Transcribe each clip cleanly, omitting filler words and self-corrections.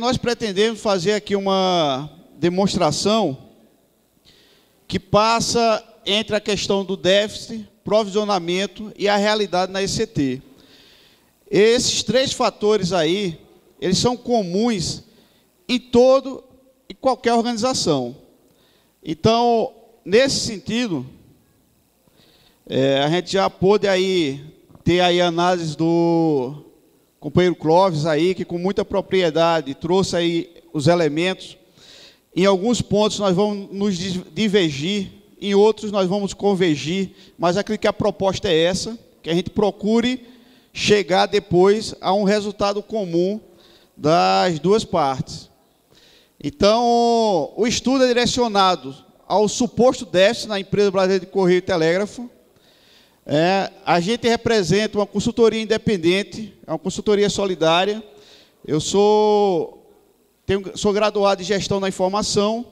Nós pretendemos fazer aqui uma demonstração que passa entre a questão do déficit, provisionamento e a realidade na ECT. Esses três fatores aí, eles são comuns em qualquer organização. Então, nesse sentido, a gente já pôde aí ter aí a análise do companheiro Clóvis aí, que com muita propriedade trouxe aí os elementos. Em alguns pontos nós vamos nos divergir, em outros nós vamos convergir, mas acredito que a proposta é essa, que a gente procure chegar depois a um resultado comum das duas partes. Então, o estudo é direcionado ao suposto déficit na empresa brasileira de Correio e Telégrafo. A gente representa uma consultoria independente, é uma consultoria solidária. Eu sou graduado em gestão da informação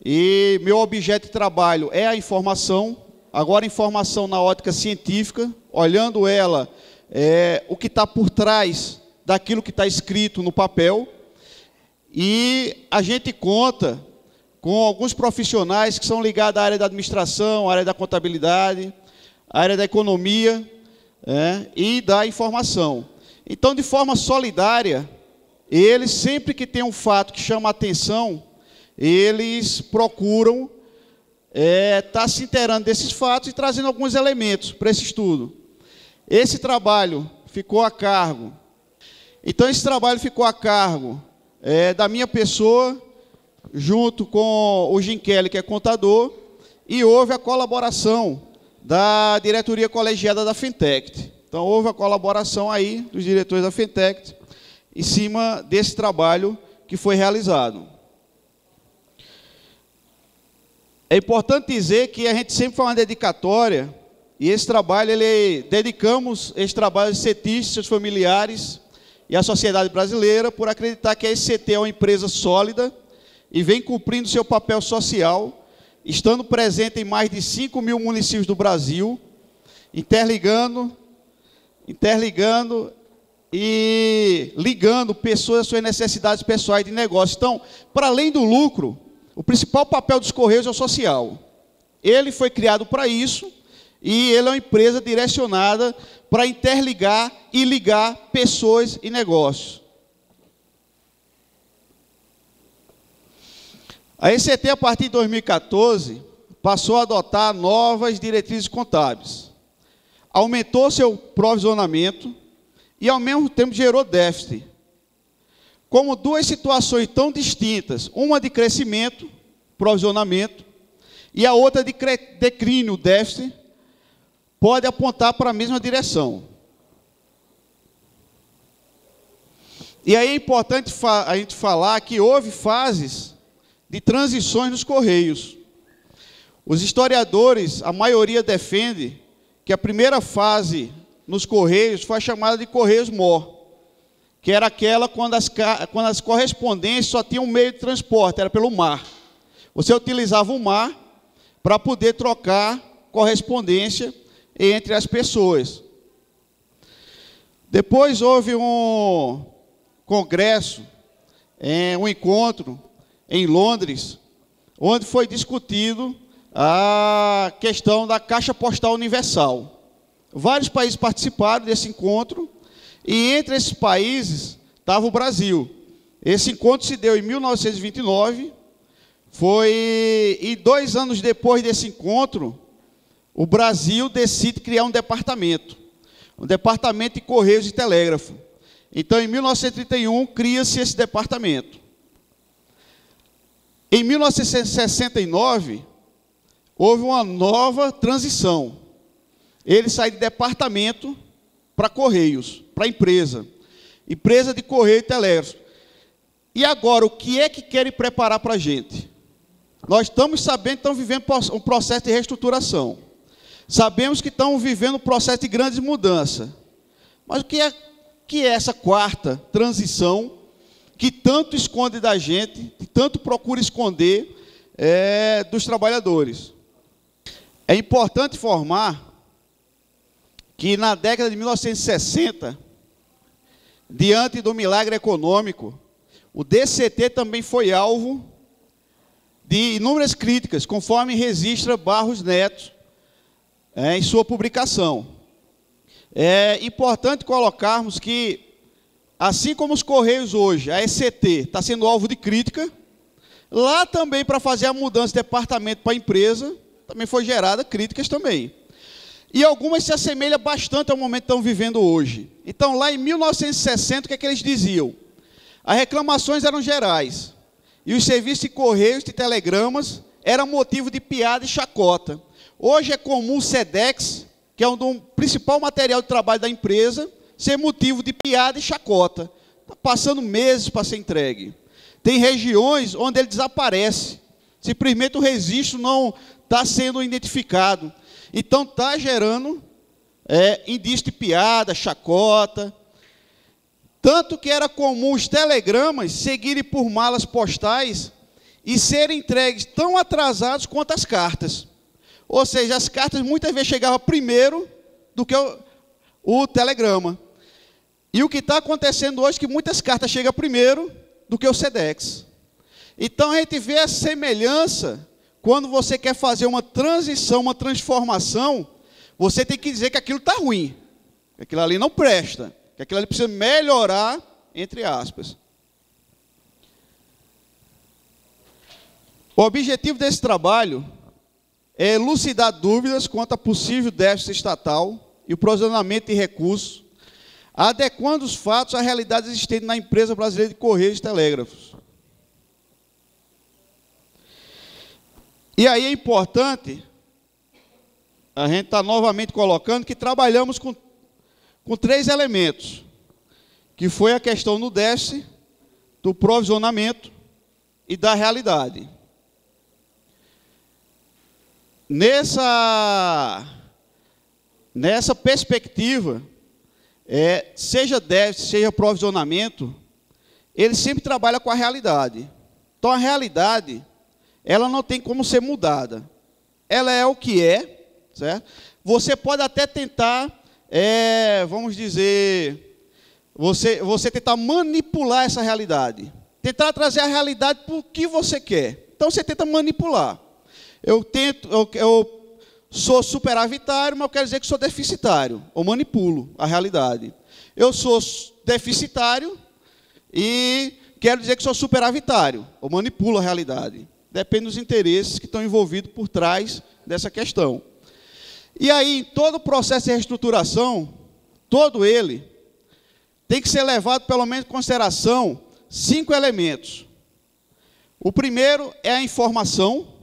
e meu objeto de trabalho é a informação, agora informação na ótica científica, olhando ela, o que está por trás daquilo que está escrito no papel. E a gente conta com alguns profissionais que são ligados à área da administração, à área da contabilidade, à área da economia e da informação. Então, de forma solidária, eles, sempre que tem um fato que chama a atenção, eles procuram estar se inteirando desses fatos e trazendo alguns elementos para esse estudo. Esse trabalho ficou a cargo. Então, esse trabalho ficou a cargo da minha pessoa, junto com o Jim Kelly, que é contador, e houve a colaboração da diretoria colegiada da Fintech. Então, houve a colaboração aí dos diretores da Fintech em cima desse trabalho que foi realizado. É importante dizer que a gente sempre faz uma dedicatória, e esse trabalho, dedicamos esse trabalho aos cetistas, seus familiares e à sociedade brasileira, por acreditar que a ECT é uma empresa sólida e vem cumprindo seu papel social, estando presente em mais de 5.000 municípios do Brasil, interligando e ligando pessoas às suas necessidades pessoais de negócio. Então, para além do lucro, o principal papel dos Correios é o social. Ele foi criado para isso e ele é uma empresa direcionada para interligar e ligar pessoas e negócios. A ECT, a partir de 2014, passou a adotar novas diretrizes contábeis. Aumentou seu provisionamento e, ao mesmo tempo, gerou déficit. Como duas situações tão distintas, uma de crescimento, provisionamento, e a outra de declínio, déficit, pode apontar para a mesma direção. E aí é importante a gente falar que houve fases de transições nos Correios. Os historiadores, a maioria defende que a primeira fase nos Correios foi a chamada de Correios-Mor, que era aquela quando as correspondências só tinham um meio de transporte, era pelo mar. Você utilizava o mar para poder trocar correspondência entre as pessoas. Depois houve um congresso, um encontro em Londres, onde foi discutido a questão da Caixa Postal Universal. Vários países participaram desse encontro, e entre esses países estava o Brasil. Esse encontro se deu em 1929, e 2 anos depois desse encontro, o Brasil decide criar um departamento de Correios e Telégrafo. Então, em 1931, cria-se esse departamento. Em 1969, houve uma nova transição. Ele sai de departamento para Correios, para empresa de Correio e Telégrafo. E agora, o que é que querem preparar para a gente? Nós estamos sabendo que estamos vivendo um processo de reestruturação. Sabemos que estamos vivendo um processo de grandes mudanças. Mas o que é essa quarta transição que tanto esconde da gente, que tanto procura esconder dos trabalhadores? É importante informar que na década de 1960, diante do milagre econômico, O DCT também foi alvo de inúmeras críticas, conforme registra Barros Neto em sua publicação. É importante colocarmos que, assim como os Correios hoje, a ECT está sendo alvo de crítica, lá também, para fazer a mudança de departamento para a empresa, também foi gerada críticas também. E algumas se assemelham bastante ao momento que estão vivendo hoje. Então, lá em 1960, o que é que eles diziam? As reclamações eram gerais. E os serviços de correios e telegramas eram motivo de piada e chacota. Hoje é comum o SEDEX, que é um principal material de trabalho da empresa, ser motivo de piada e chacota. Está passando meses para ser entregue. Tem regiões onde ele desaparece. Simplesmente o registro não está sendo identificado. Então, está gerando indício de piada, chacota. Tanto que era comum os telegramas seguirem por malas postais e serem entregues tão atrasados quanto as cartas. Ou seja, as cartas muitas vezes chegavam primeiro do que o telegrama. E o que está acontecendo hoje é que muitas cartas chegam primeiro do que o SEDEX. Então, a gente vê a semelhança quando você quer fazer uma transição, uma transformação, você tem que dizer que aquilo está ruim, que aquilo ali não presta, que aquilo ali precisa melhorar, entre aspas. O objetivo desse trabalho é elucidar dúvidas quanto a possível déficit estatal e o provisionamento de recursos, adequando os fatos à realidade existente na empresa brasileira de Correios e Telégrafos. E aí é importante, a gente está novamente colocando que trabalhamos com 3 elementos, que foi a questão do déficit, do provisionamento e da realidade. Nessa perspectiva, seja déficit, seja provisionamento, ele sempre trabalha com a realidade. Então, a realidade, ela não tem como ser mudada. Ela é o que é, certo? Você pode até tentar, vamos dizer, você tentar manipular essa realidade. Tentar trazer a realidade para o que você quer. Então, você tenta manipular. Eu sou superavitário, mas eu quero dizer que sou deficitário. Eu manipulo a realidade. Eu sou deficitário e quero dizer que sou superavitário. Eu manipulo a realidade. Depende dos interesses que estão envolvidos por trás dessa questão. E aí, em todo o processo de reestruturação, todo ele, tem que ser levado, pelo menos, em consideração 5 elementos. O primeiro é a informação.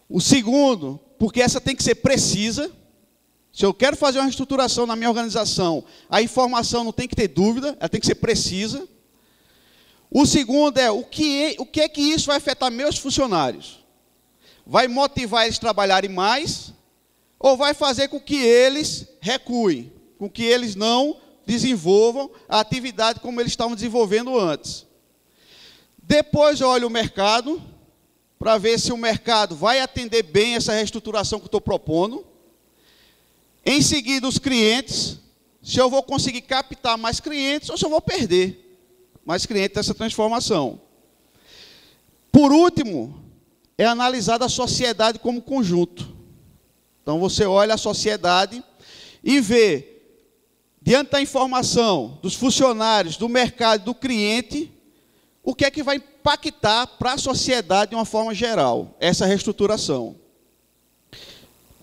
O segundo, porque essa tem que ser precisa. Se eu quero fazer uma reestruturação na minha organização, a informação não tem que ter dúvida, ela tem que ser precisa. O segundo é o que é que isso vai afetar meus funcionários? Vai motivar eles a trabalharem mais ou vai fazer com que eles recuem, com que eles não desenvolvam a atividade como eles estavam desenvolvendo antes? Depois eu olho o mercado, para ver se o mercado vai atender bem essa reestruturação que eu estou propondo. Em seguida, os clientes, se eu vou conseguir captar mais clientes ou se eu vou perder mais clientes dessa transformação. Por último, é analisada a sociedade como conjunto. Então, você olha a sociedade e vê, diante da informação dos funcionários, do mercado, do cliente, o que é que vai impactar para a sociedade de uma forma geral, essa reestruturação.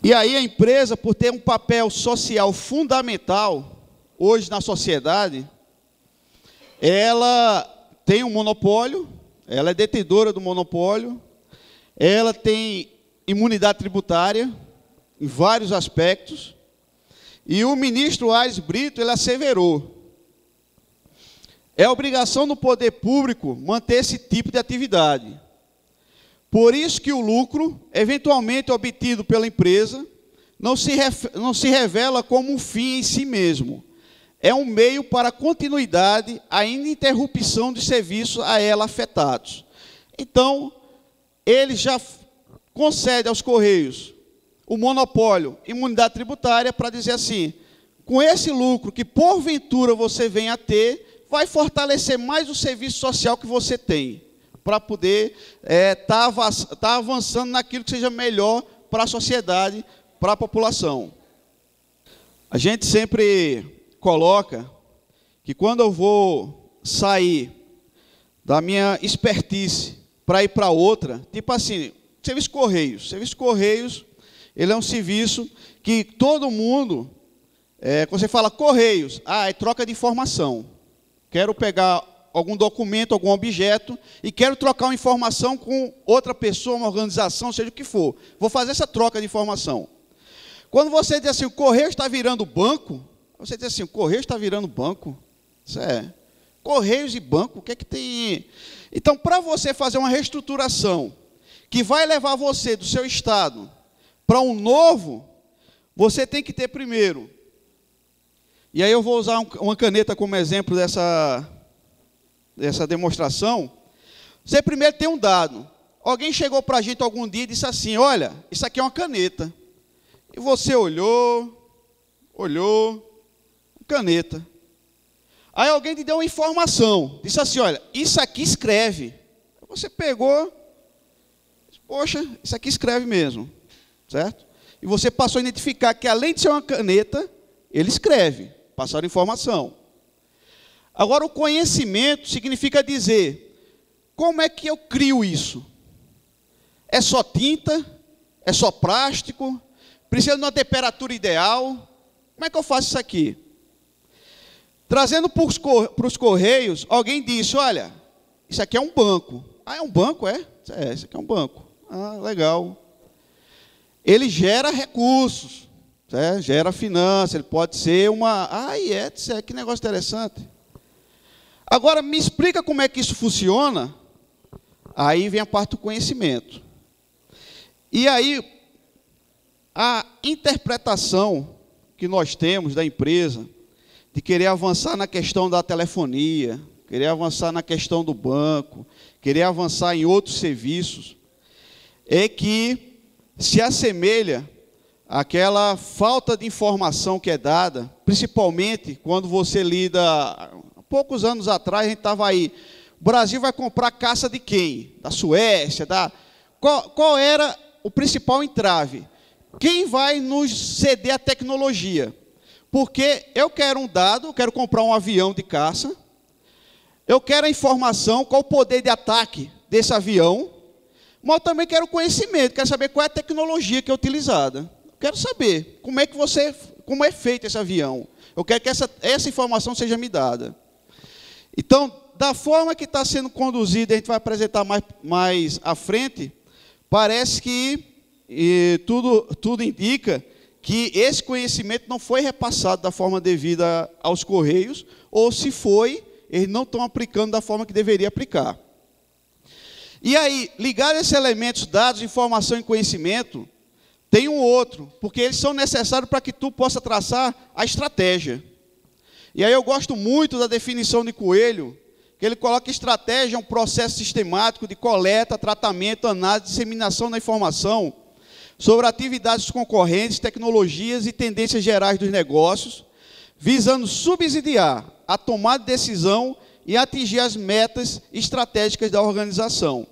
E aí a empresa, por ter um papel social fundamental, hoje na sociedade, ela tem um monopólio, ela é detentora do monopólio, ela tem imunidade tributária, em vários aspectos, e o ministro Aires Brito, ele asseverou: é obrigação do poder público manter esse tipo de atividade. Por isso que o lucro, eventualmente obtido pela empresa, não se revela como um fim em si mesmo. É um meio para a continuidade, a ininterrupção de serviços a ela afetados. Então, ele já concede aos Correios o monopólio, imunidade tributária, para dizer assim: com esse lucro que porventura você venha a ter, vai fortalecer mais o serviço social que você tem, para poder tá avançando naquilo que seja melhor para a sociedade, para a população. A gente sempre coloca que quando eu vou sair da minha expertise para ir para outra, tipo assim, serviço Correios. Serviço Correios, ele é um serviço que todo mundo, quando você fala Correios, é troca de informação. Quero pegar algum documento, algum objeto, e quero trocar uma informação com outra pessoa, uma organização, seja o que for. Vou fazer essa troca de informação. Quando você diz assim, o Correio está virando banco, você diz assim, o Correio está virando banco? Isso é. Correios e banco, o que é que tem? Então, para você fazer uma reestruturação que vai levar você do seu estado para um novo, você tem que ter primeiro. E aí eu vou usar uma caneta como exemplo dessa demonstração. Você primeiro tem um dado. Alguém chegou para a gente algum dia e disse assim, olha, isso aqui é uma caneta. E você olhou, caneta. Aí alguém te deu uma informação, disse assim, olha, isso aqui escreve. Você pegou, poxa, isso aqui escreve mesmo, certo? E você passou a identificar que além de ser uma caneta, ele escreve, passaram informação. Agora o conhecimento significa dizer, como é que eu crio isso? É só tinta? É só plástico? Precisa de uma temperatura ideal? Como é que eu faço isso aqui? Trazendo para os Correios, alguém disse, olha, isso aqui é um banco. Ah, é um banco, é? Isso aqui é um banco. Ah, legal. Ele gera recursos, gera finanças, ele pode ser uma... que negócio interessante. Agora, me explica como é que isso funciona. Aí vem a parte do conhecimento. E aí, a interpretação que nós temos da empresa, de querer avançar na questão da telefonia, querer avançar na questão do banco, querer avançar em outros serviços, é que se assemelha àquela falta de informação que é dada, principalmente quando você lida... Há poucos anos atrás, a gente estava aí, o Brasil vai comprar caça de quem? Da Suécia, Qual era o principal entrave? Quem vai nos ceder a tecnologia? Porque eu quero um dado, eu quero comprar um avião de caça, eu quero a informação, qual o poder de ataque desse avião, mas eu também quero conhecimento, quero saber qual é a tecnologia que é utilizada. Eu quero saber como é feito esse avião. Eu quero que essa informação seja me dada. Então, da forma que está sendo conduzida, a gente vai apresentar mais à frente, parece que tudo indica que esse conhecimento não foi repassado da forma devida aos Correios, ou se foi, eles não estão aplicando da forma que deveria aplicar. E aí, ligado a esses elementos, dados, informação e conhecimento, tem um outro, porque eles são necessários para que tu possa traçar a estratégia. E aí eu gosto muito da definição de Coelho, que ele coloca que estratégia é um processo sistemático de coleta, tratamento, análise, disseminação da informação sobre atividades concorrentes, tecnologias e tendências gerais dos negócios, visando subsidiar a tomada de decisão e atingir as metas estratégicas da organização.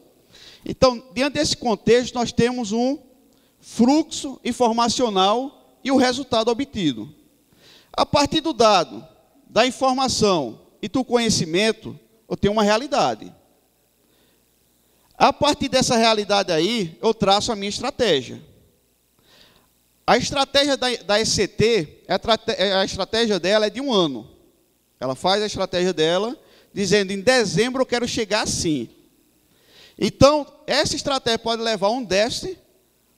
Então, diante desse contexto, nós temos um fluxo informacional e o resultado obtido. A partir do dado, da informação e do conhecimento, eu tenho uma realidade. A partir dessa realidade aí, eu traço a minha estratégia. A estratégia da ECT, a estratégia dela é de um ano. Ela faz a estratégia dela, dizendo, em dezembro eu quero chegar assim. Então, essa estratégia pode levar a um déficit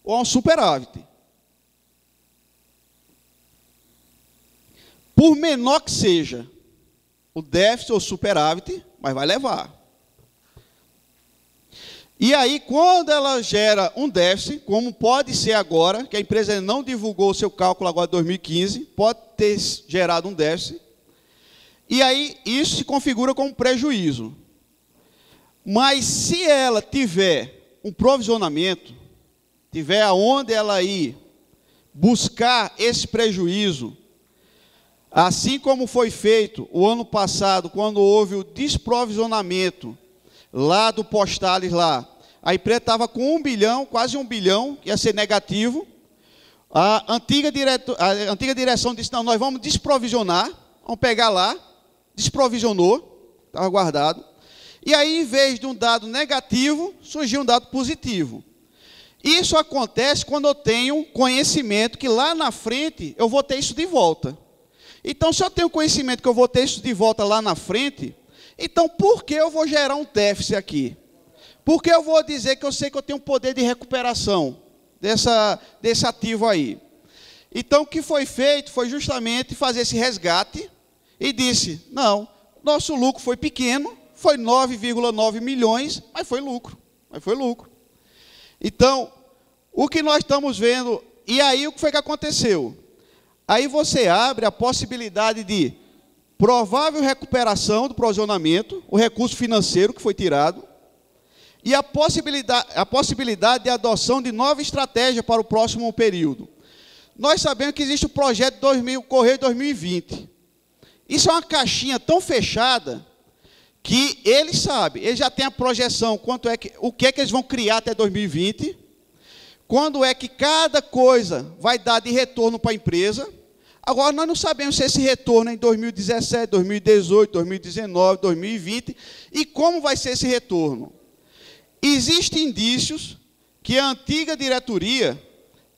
ou a um superávit. Por menor que seja o déficit ou superávit, mas vai levar. E aí, quando ela gera um déficit, como pode ser agora, que a empresa não divulgou o seu cálculo agora de 2015, pode ter gerado um déficit, e aí isso se configura como prejuízo. Mas se ela tiver um provisionamento, tiver aonde ela ir buscar esse prejuízo, Assim como foi feito o ano passado, quando houve o desprovisionamento lá do Postales lá, a empresa estava com 1 bilhão, quase 1 bilhão, ia ser negativo. A antiga direção disse, não, nós vamos desprovisionar, vamos pegar lá, desprovisionou, estava guardado. E aí, em vez de um dado negativo, surgiu um dado positivo. Isso acontece quando eu tenho conhecimento que lá na frente eu vou ter isso de volta. Então, se eu tenho conhecimento que eu vou ter isso de volta lá na frente, então por que eu vou gerar um déficit aqui? Por que eu vou dizer que eu sei que eu tenho um poder de recuperação desse ativo aí? Então, o que foi feito foi justamente fazer esse resgate e disse, não, nosso lucro foi pequeno, foi 9,9 milhões, mas foi lucro. Então, o que nós estamos vendo, e aí o que foi que aconteceu? Aí você abre a possibilidade de provável recuperação do provisionamento, o recurso financeiro que foi tirado, e a possibilidade de adoção de nova estratégia para o próximo período. Nós sabemos que existe o projeto Correio 2020. Isso é uma caixinha tão fechada que eles sabem, eles já têm a projeção, o que é que eles vão criar até 2020, quando é que cada coisa vai dar de retorno para a empresa. Agora, nós não sabemos se esse retorno é em 2017, 2018, 2019, 2020, e como vai ser esse retorno. Existem indícios que a antiga diretoria,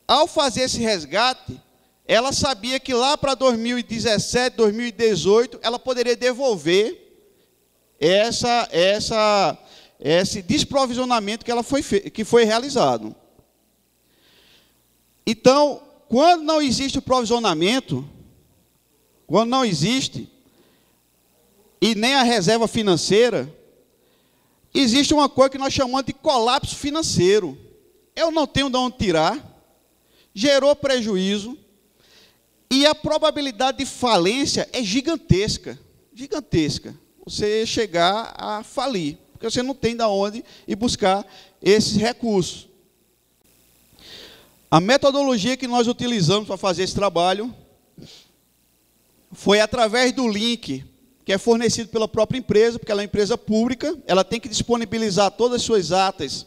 ao fazer esse resgate, ela sabia que lá para 2017, 2018, ela poderia devolver esse desprovisionamento que foi realizado. Então, quando não existe o provisionamento, quando não existe, e nem a reserva financeira, existe uma coisa que nós chamamos de colapso financeiro. Eu não tenho de onde tirar, gerou prejuízo, e a probabilidade de falência é gigantesca, gigantesca. Você chegar a falir, porque você não tem de onde ir buscar esses recursos. A metodologia que nós utilizamos para fazer esse trabalho foi através do link que é fornecido pela própria empresa, porque ela é uma empresa pública, ela tem que disponibilizar todas as suas atas,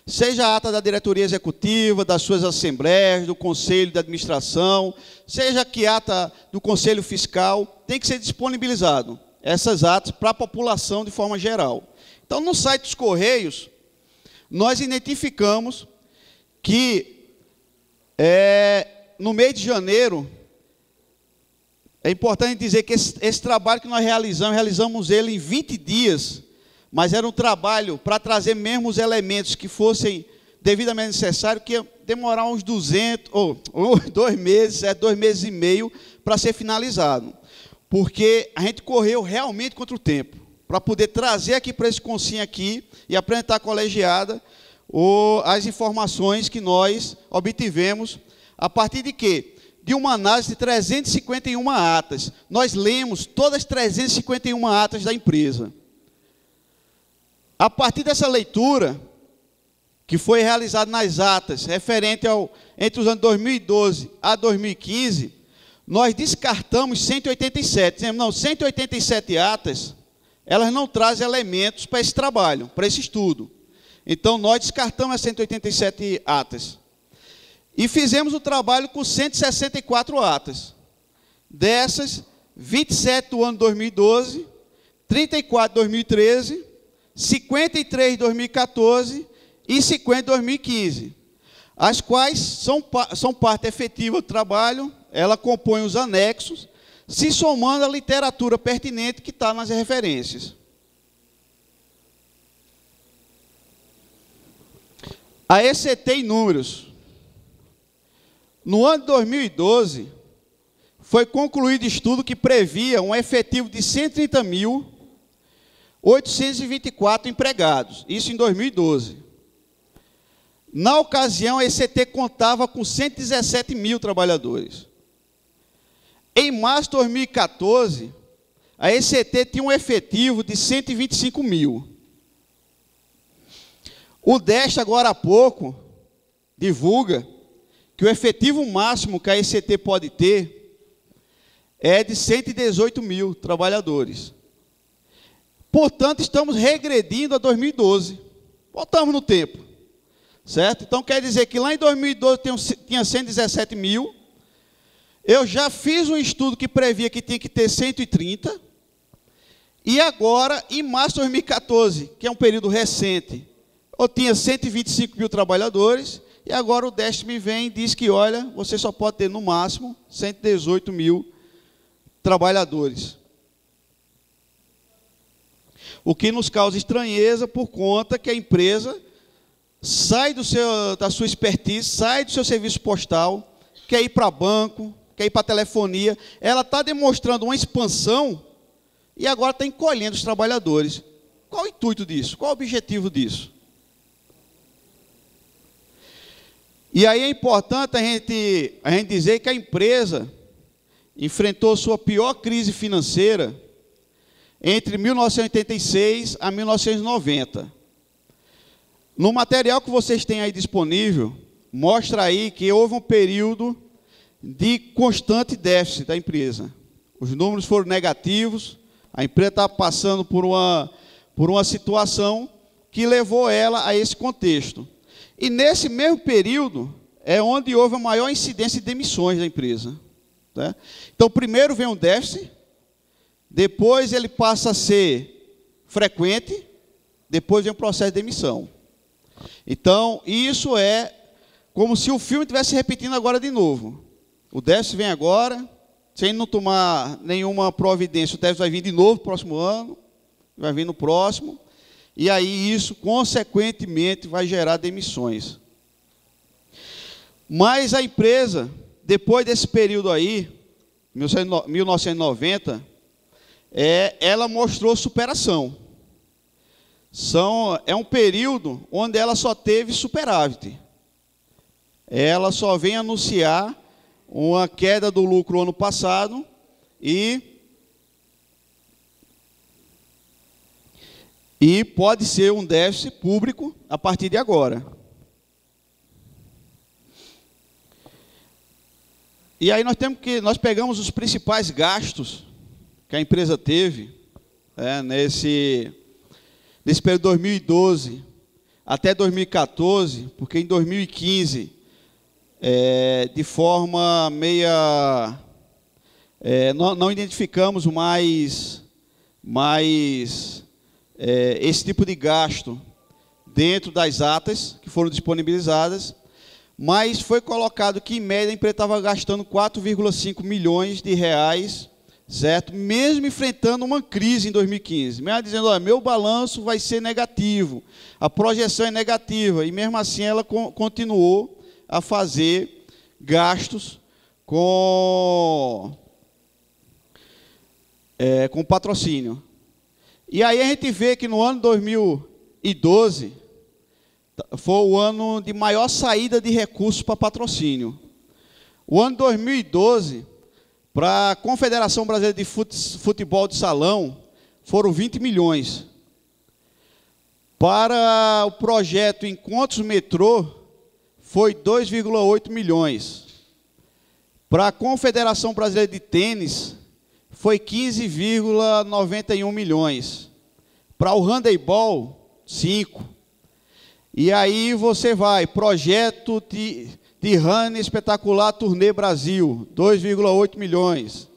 seja a ata da diretoria executiva, das suas assembleias, do conselho de administração, seja que ata do conselho fiscal, tem que ser disponibilizado essas atas para a população de forma geral. Então, no site dos Correios, nós identificamos que no mês de janeiro, é importante dizer que esse trabalho que nós realizamos ele em 20 dias, mas era um trabalho para trazer mesmo os elementos que fossem devidamente necessários, que ia demorar uns 200, ou 2 meses, 2 meses e meio, para ser finalizado. Porque a gente correu realmente contra o tempo, para poder trazer aqui para esse consim aqui e apresentar à colegiada as informações que nós obtivemos, a partir de quê? De uma análise de 351 atas. Nós lemos todas as 351 atas da empresa. A partir dessa leitura, que foi realizada nas atas, referente entre os anos 2012 a 2015, nós descartamos 187. Dizemos, não, 187 atas, elas não trazem elementos para esse trabalho, para esse estudo. Então, nós descartamos as 187 atas. E fizemos o trabalho com 164 atas. Dessas, 27 do ano 2012, 34 de 2013, 53 de 2014 e 50 de 2015. As quais são parte efetiva do trabalho, ela compõe os anexos, se somando a literatura pertinente que está nas referências. A ECT em números. No ano de 2012, foi concluído estudo que previa um efetivo de 130.824 empregados, isso em 2012. Na ocasião, a ECT contava com 117 mil trabalhadores. Em março de 2014, a ECT tinha um efetivo de 125 mil. O DEST, agora há pouco, divulga que o efetivo máximo que a ECT pode ter é de 118 mil trabalhadores. Portanto, estamos regredindo a 2012. Voltamos no tempo. Certo? Então, quer dizer que lá em 2012 tinha 117 mil. Eu já fiz um estudo que previa que tinha que ter 130. E agora, em março de 2014, que é um período recente, eu tinha 125 mil trabalhadores. E agora o DEST me vem e diz que, olha, você só pode ter no máximo 118 mil trabalhadores. O que nos causa estranheza por conta que a empresa sai da sua expertise, sai do seu serviço postal, quer ir para banco, quer ir para telefonia. Ela está demonstrando uma expansão e agora está encolhendo os trabalhadores. Qual o intuito disso? Qual o objetivo disso? E aí é importante a gente dizer que a empresa enfrentou sua pior crise financeira entre 1986 a 1990. No material que vocês têm aí disponível, mostra aí que houve um período de constante déficit da empresa. Os números foram negativos, a empresa está passando por uma situação que levou ela a esse contexto. E nesse mesmo período é onde houve a maior incidência de demissões da empresa. Tá? Então, primeiro vem um déficit, depois ele passa a ser frequente, depois vem o processo de demissão. Então, isso é como se o filme estivesse repetindo agora de novo. O déficit vem agora, sem não tomar nenhuma providência, o déficit vai vir de novo no próximo ano, vai vir no próximo, e aí isso, consequentemente, vai gerar demissões. Mas a empresa, depois desse período aí, 1990, ela mostrou superação. É um período onde ela só teve superávit. Ela só vem anunciar uma queda do lucro ano passado e pode ser um déficit público a partir de agora. E aí nós pegamos os principais gastos que a empresa teve nesse período de 2012 até 2014, porque em 2015, de forma meia... não identificamos mais esse tipo de gasto dentro das atas que foram disponibilizadas, mas foi colocado que, em média, a empresa estava gastando 4,5 milhões de reais, certo? Mesmo enfrentando uma crise em 2015. Mesmo dizendo, olha, meu balanço vai ser negativo, a projeção é negativa, e mesmo assim ela continuou a fazer gastos com patrocínio. E aí a gente vê que no ano 2012 foi o ano de maior saída de recursos para patrocínio. O ano 2012, para a Confederação Brasileira de Futebol de Salão, foram 20 milhões. Para o projeto Encontros Metrô, foi 2,8 milhões. Para a Confederação Brasileira de Tênis, foi 15,91 milhões. Para o handebol, 5. E aí você vai, projeto de running espetacular Turnê Brasil, 2,8 milhões.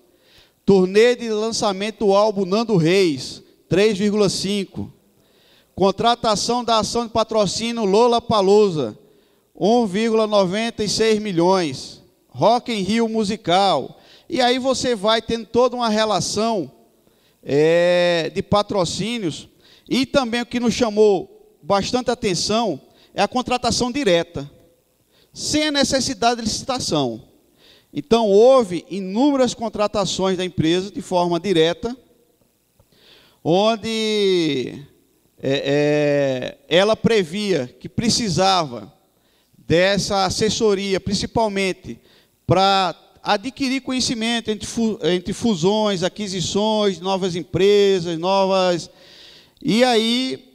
Turnê de lançamento do álbum Nando Reis, 3,5. Contratação da ação de patrocínio Lollapalooza, 1,96 milhões. Rock in Rio musical. E aí você vai tendo toda uma relação de patrocínios. E também o que nos chamou bastante atenção é a contratação direta, sem a necessidade de licitação. Então, houve inúmeras contratações da empresa de forma direta, onde ela previa que precisava dessa assessoria, principalmente para adquirir conhecimento entre fusões, aquisições, novas empresas, novas... E aí,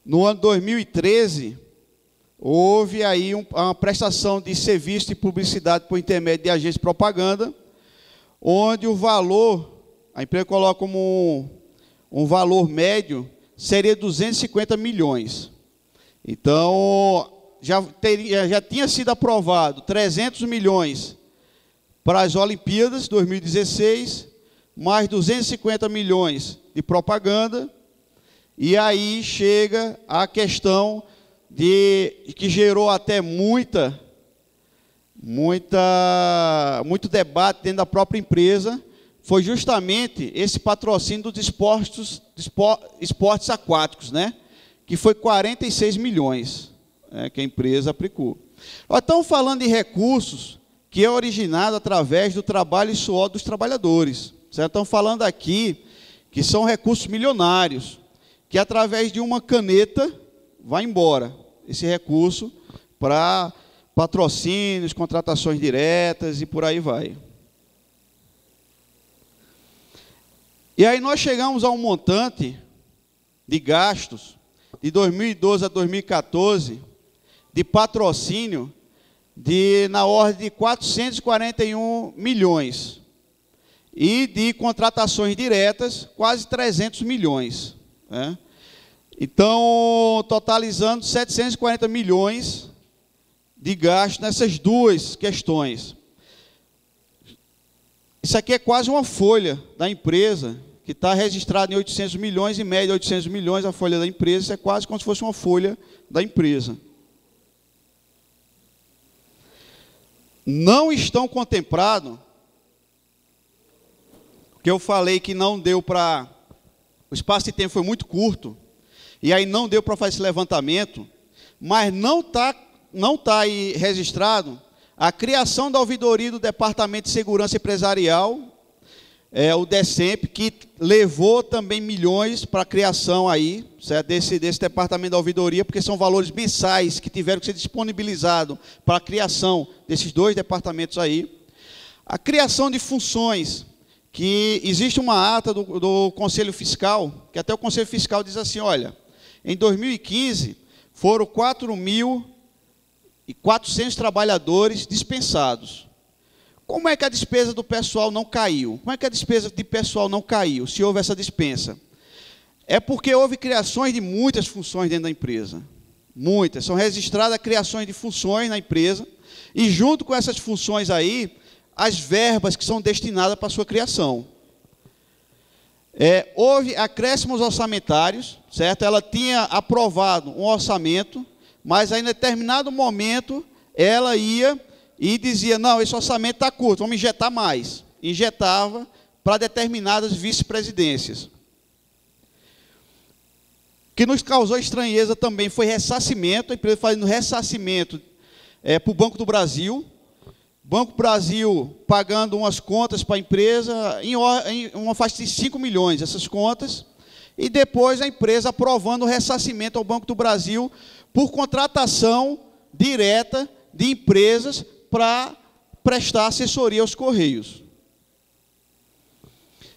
no ano 2013, houve aí uma prestação de serviço de publicidade por intermédio de agência de propaganda, onde o valor, a empresa coloca como um valor médio, seria 250 milhões. Então, já tinha sido aprovado 300 milhões para as Olimpíadas 2016, mais 250 milhões de propaganda, e aí chega a questão que gerou até muito debate dentro da própria empresa, foi justamente esse patrocínio dos esportes aquáticos, né? Que foi 46 milhões, que a empresa aplicou. Nós estamos falando de recursos que é originado através do trabalho e suor dos trabalhadores. Certo? Estamos falando aqui que são recursos milionários, que através de uma caneta vai embora esse recurso para patrocínios, contratações diretas e por aí vai. E aí nós chegamos a um montante de gastos de 2012 a 2014 de patrocínio na ordem de 441 milhões e de contratações diretas quase 300 milhões. Né? Então, totalizando 740 milhões de gastos nessas duas questões. Isso aqui é quase uma folha da empresa, que está registrada em 800 milhões, em média 800 milhões a folha da empresa, isso é quase como se fosse uma folha da empresa. Não estão contemplados, que eu falei que não deu para... O espaço de tempo foi muito curto, e aí não deu para fazer esse levantamento, mas não tá aí registrado a criação da ouvidoria do Departamento de Segurança Empresarial, o DECEMP, que levou também milhões para a criação aí, certo? Desse departamento da ouvidoria, porque são valores mensais que tiveram que ser disponibilizados para a criação desses dois departamentos aí. A criação de funções, que existe uma ata do Conselho Fiscal, que até o Conselho Fiscal diz assim, olha, em 2015 foram 4.400 trabalhadores dispensados. Como é que a despesa do pessoal não caiu? Como é que a despesa de pessoal não caiu, se houve essa dispensa? É porque houve criações de muitas funções dentro da empresa. Muitas. São registradas criações de funções na empresa, e junto com essas funções aí, as verbas que são destinadas para a sua criação. Houve acréscimos orçamentários, certo? Ela tinha aprovado um orçamento, mas aí, em determinado momento, ela ia e dizia, não, esse orçamento está curto, vamos injetar mais. Injetava para determinadas vice-presidências. O que nos causou estranheza também foi ressarcimento, a empresa fazendo ressarcimento para o Banco do Brasil. Banco do Brasil pagando umas contas para a empresa, em uma faixa de 5 milhões, essas contas, e depois a empresa aprovando o ressarcimento ao Banco do Brasil por contratação direta de empresas para prestar assessoria aos Correios.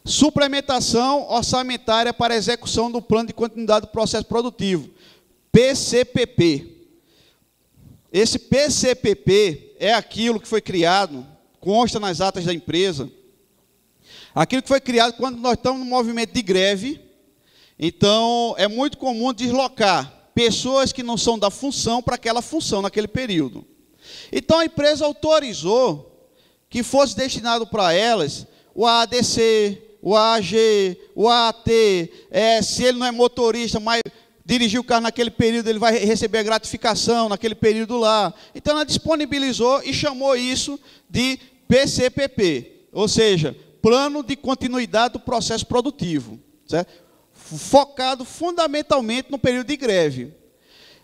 Suplementação orçamentária para execução do Plano de Continuidade do Processo Produtivo, PCPP. Esse PCPP é aquilo que foi criado, consta nas atas da empresa, aquilo que foi criado quando nós estamos no movimento de greve. Então, é muito comum deslocar pessoas que não são da função para aquela função naquele período. Então, a empresa autorizou que fosse destinado para elas o ADC, o AG, o AT, se ele não é motorista, mas dirigiu o carro naquele período, ele vai receber a gratificação naquele período lá. Então, ela disponibilizou e chamou isso de PCPP, ou seja, Plano de Continuidade do Processo Produtivo, certo? Focado fundamentalmente no período de greve.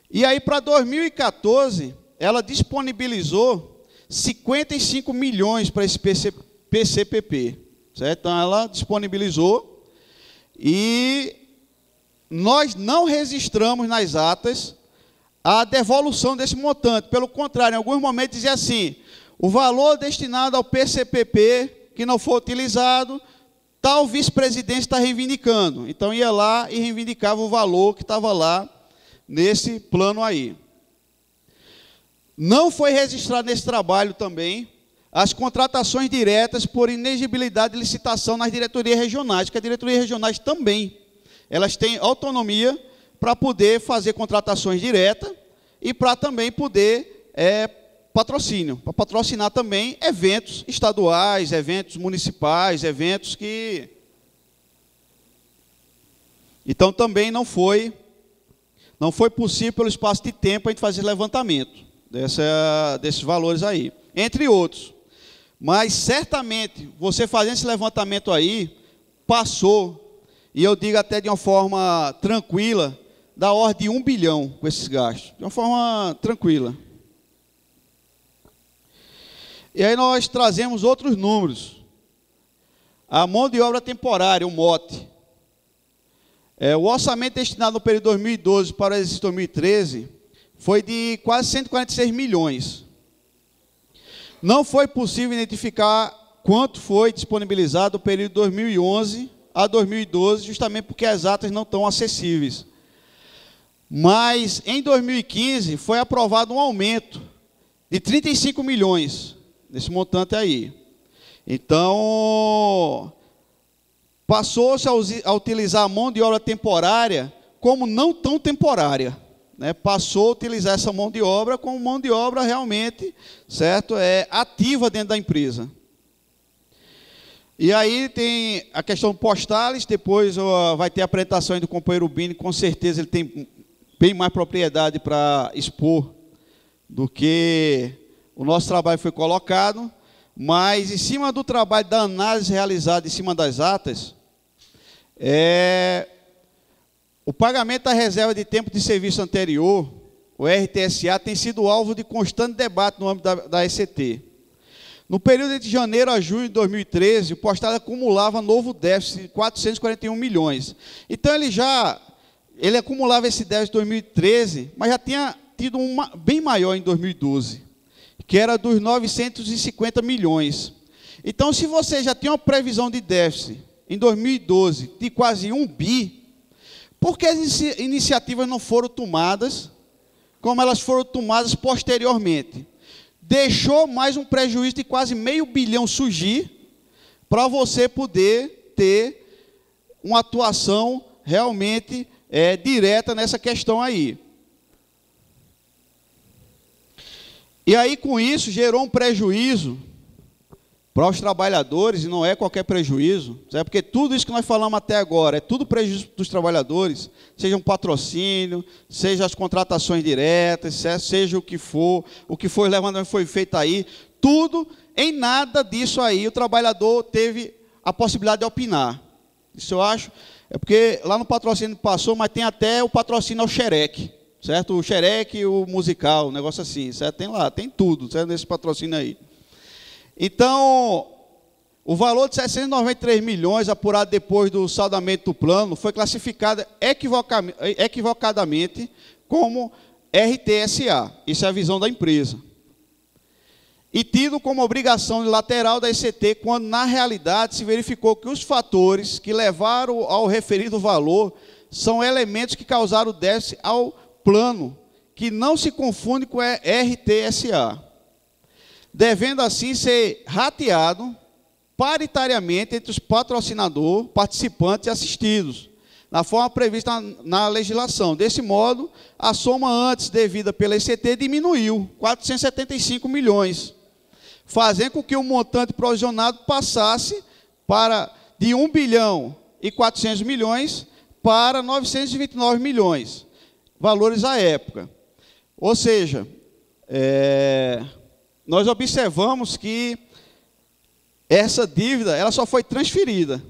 E aí, para 2014, ela disponibilizou 55 milhões para esse PCPP. Certo? Então, ela disponibilizou e nós não registramos nas atas a devolução desse montante. Pelo contrário, em alguns momentos dizia assim, o valor destinado ao PCPP que não for utilizado, tal vice-presidente está reivindicando. Então, ia lá e reivindicava o valor que estava lá nesse plano aí. Não foi registrado nesse trabalho também as contratações diretas por inexigibilidade de licitação nas diretorias regionais, que as diretorias regionais também, elas têm autonomia para poder fazer contratações diretas e para também poder patrocínio, para patrocinar também eventos estaduais, eventos municipais, eventos que... Então, também não foi possível, pelo espaço de tempo, a gente fazer levantamento desses valores aí, entre outros. Mas, certamente, você fazendo esse levantamento aí, passou, e eu digo até de uma forma tranquila, da ordem de 1 bilhão com esses gastos, de uma forma tranquila. E aí nós trazemos outros números. A mão de obra temporária, o MOT. O orçamento destinado no período 2012 para o exercício 2013 foi de quase 146 milhões. Não foi possível identificar quanto foi disponibilizado no período 2011 a 2012, justamente porque as atas não estão acessíveis. Mas, em 2015, foi aprovado um aumento de 35 milhões, nesse montante aí. Então, passou-se a utilizar a mão de obra temporária como não tão temporária. Passou a utilizar essa mão de obra como mão de obra realmente, certo? Ativa dentro da empresa. E aí tem a questão postales, depois vai ter a apresentação do companheiro Bini, com certeza ele tem bem mais propriedade para expor do que o nosso trabalho foi colocado, mas em cima do trabalho da análise realizada em cima das atas, o pagamento da reserva de tempo de serviço anterior, o RTSA, tem sido alvo de constante debate no âmbito da ECT. No período de janeiro a junho de 2013, o postal acumulava novo déficit de 441 milhões. Então, ele acumulava esse déficit em 2013, mas já tinha tido bem maior em 2012, que era dos 950 milhões. Então, se você já tinha uma previsão de déficit em 2012 de quase 1 bi, por que as iniciativas não foram tomadas como elas foram tomadas posteriormente? Deixou mais um prejuízo de quase meio bilhão surgir para você poder ter uma atuação realmente direta nessa questão aí. E aí, com isso, gerou um prejuízo para os trabalhadores, e não é qualquer prejuízo, certo? Porque tudo isso que nós falamos até agora é tudo prejuízo dos trabalhadores, seja um patrocínio, seja as contratações diretas, certo? Seja o que for levantamento foi feito aí, tudo, em nada disso aí o trabalhador teve a possibilidade de opinar. Isso eu acho, porque lá no patrocínio passou, mas tem até o patrocínio ao xereque, certo? O xereque e o musical, um negócio assim, certo? Tem lá, tem tudo, certo? Nesse patrocínio aí. Então, o valor de 793 milhões, apurado depois do saldamento do plano, foi classificado equivocadamente como RTSA. Isso é a visão da empresa. E tido como obrigação lateral da ECT, quando, na realidade, se verificou que os fatores que levaram ao referido valor são elementos que causaram déficit ao plano, que não se confunde com a RTSA, devendo assim ser rateado paritariamente entre os patrocinadores, participantes e assistidos, na forma prevista na legislação. Desse modo, a soma antes devida pela ECT diminuiu, 475 milhões, fazendo com que o montante provisionado passasse de 1 bilhão e 400 milhões para 929 milhões, valores à época. Ou seja, nós observamos que essa dívida ela só foi transferida,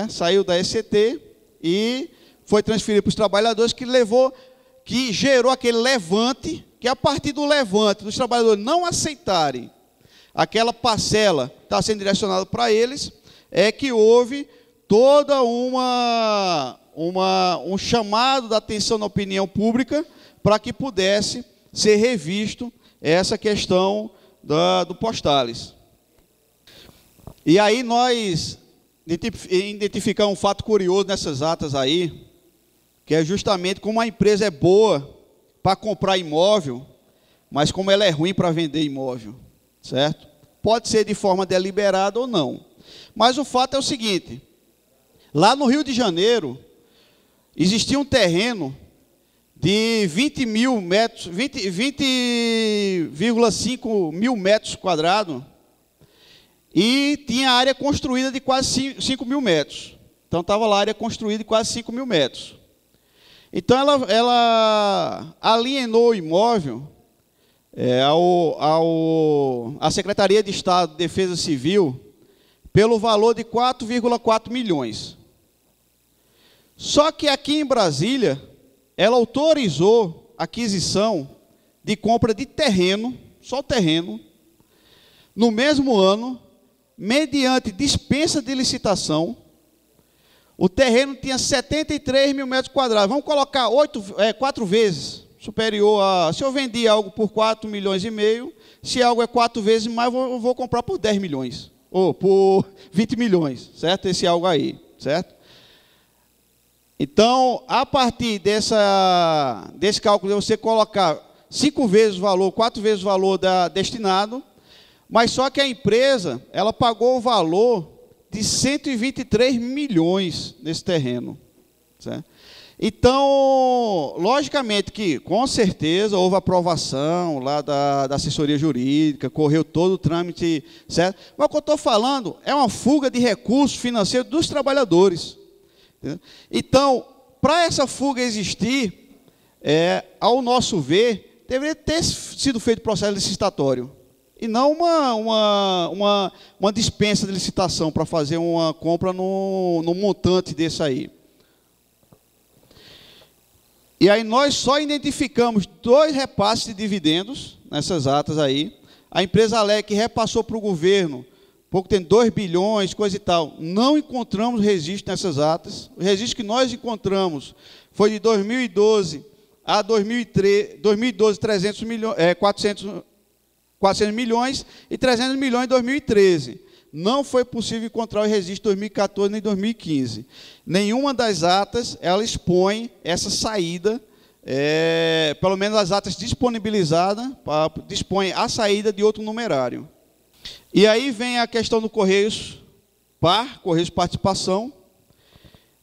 saiu da ECT e foi transferida para os trabalhadores, que gerou aquele levante, que a partir do levante dos trabalhadores não aceitarem aquela parcela que está sendo direcionada para eles, é que houve toda um chamado da atenção na opinião pública para que pudesse ser revisto essa questão do Postales. E aí nós identificamos um fato curioso nessas atas aí, que é justamente como a empresa é boa para comprar imóvel, mas como ela é ruim para vender imóvel, certo? Pode ser de forma deliberada ou não. Mas o fato é o seguinte, lá no Rio de Janeiro, existia um terreno de 20,5 mil metros quadrados e tinha área construída de quase 5 mil metros. Então, estava lá a área construída de quase 5 mil metros. Então, ela alienou o imóvel à Secretaria de Estado de Defesa Civil pelo valor de 4,4 milhões. Só que aqui em Brasília, ela autorizou a aquisição de compra de terreno, só terreno, no mesmo ano, mediante dispensa de licitação. O terreno tinha 73 mil metros quadrados. Vamos colocar 4 vezes superior a... Se eu vendi algo por 4 milhões e meio, se algo é 4 vezes mais, eu vou comprar por 10 milhões. Ou por 20 milhões, certo? Esse algo aí, certo? Então, a partir desse cálculo, você colocar 5 vezes o valor, 4 vezes o valor destinado, mas só que a empresa, ela pagou o valor de 123 milhões nesse terreno, certo? Então, logicamente que, com certeza, houve aprovação lá da assessoria jurídica, correu todo o trâmite, certo? Mas o que eu estou falando é uma fuga de recursos financeiros dos trabalhadores. Entendeu? Então, para essa fuga existir, ao nosso ver, deveria ter sido feito processo licitatório. E não uma dispensa de licitação para fazer uma compra no montante desse aí. E aí nós só identificamos 2 repasses de dividendos nessas atas aí. A empresa Alec repassou para o governo, pouco tem 2 bilhões, coisa e tal. Não encontramos registro nessas atas. O registro que nós encontramos foi de 2012 a 2013, 2012, 400 milhões e 300 milhões em 2013. Não foi possível encontrar o registro de 2014 nem 2015. Nenhuma das atas, ela expõe essa saída, pelo menos as atas disponibilizadas, dispõe a saída de outro numerário. E aí vem a questão do Correios Par, Correios Participação,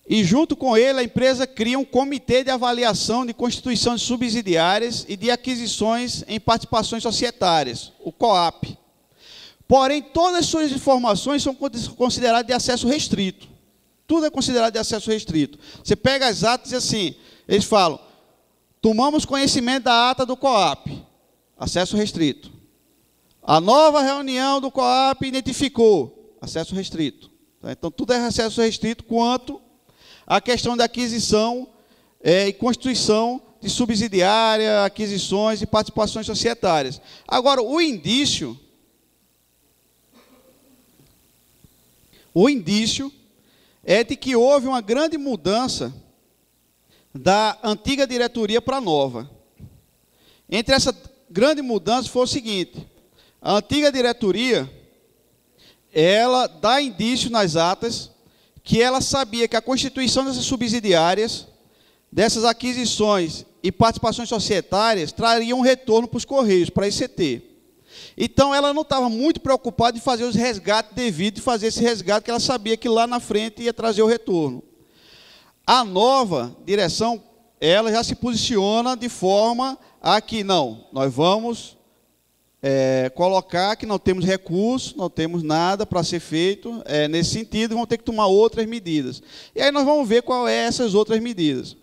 e junto com ele a empresa cria um comitê de avaliação de constituição de subsidiárias e de aquisições em participações societárias, o COAP. Porém, todas as suas informações são consideradas de acesso restrito. Tudo é considerado de acesso restrito. Você pega as atas e assim, eles falam, tomamos conhecimento da ata do COAP, acesso restrito. A nova reunião do COAP identificou, acesso restrito. Então, tudo é acesso restrito quanto à questão da aquisição e constituição de subsidiária, aquisições e participações societárias. Agora, o indício é de que houve uma grande mudança da antiga diretoria para a nova. Entre essa grande mudança foi o seguinte, a antiga diretoria, ela dá indício nas atas que ela sabia que a constituição dessas subsidiárias, dessas aquisições e participações societárias, traria um retorno para os Correios, para a ICT. Então, ela não estava muito preocupada em fazer os resgates devidos, de fazer esse resgate, que ela sabia que lá na frente ia trazer o retorno. A nova direção, ela já se posiciona de forma a que, não, nós vamos colocar que não temos recursos, não temos nada para ser feito nesse sentido, vamos ter que tomar outras medidas. E aí nós vamos ver qual é essas outras medidas.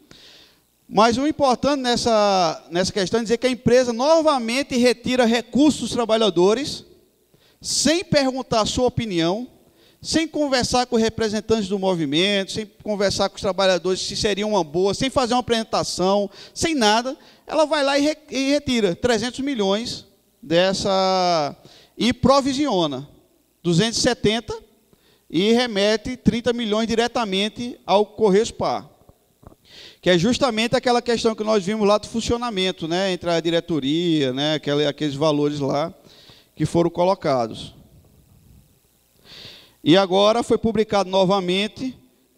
Mas o importante nessa questão é dizer que a empresa novamente retira recursos dos trabalhadores, sem perguntar a sua opinião, sem conversar com os representantes do movimento, sem conversar com os trabalhadores se seria uma boa, sem fazer uma apresentação, sem nada, ela vai lá e retira 300 milhões dessa e provisiona 270 e remete 30 milhões diretamente ao Correios Par, que é justamente aquela questão que nós vimos lá do funcionamento, né, entre a diretoria, né, aqueles valores lá que foram colocados. E agora foi publicado novamente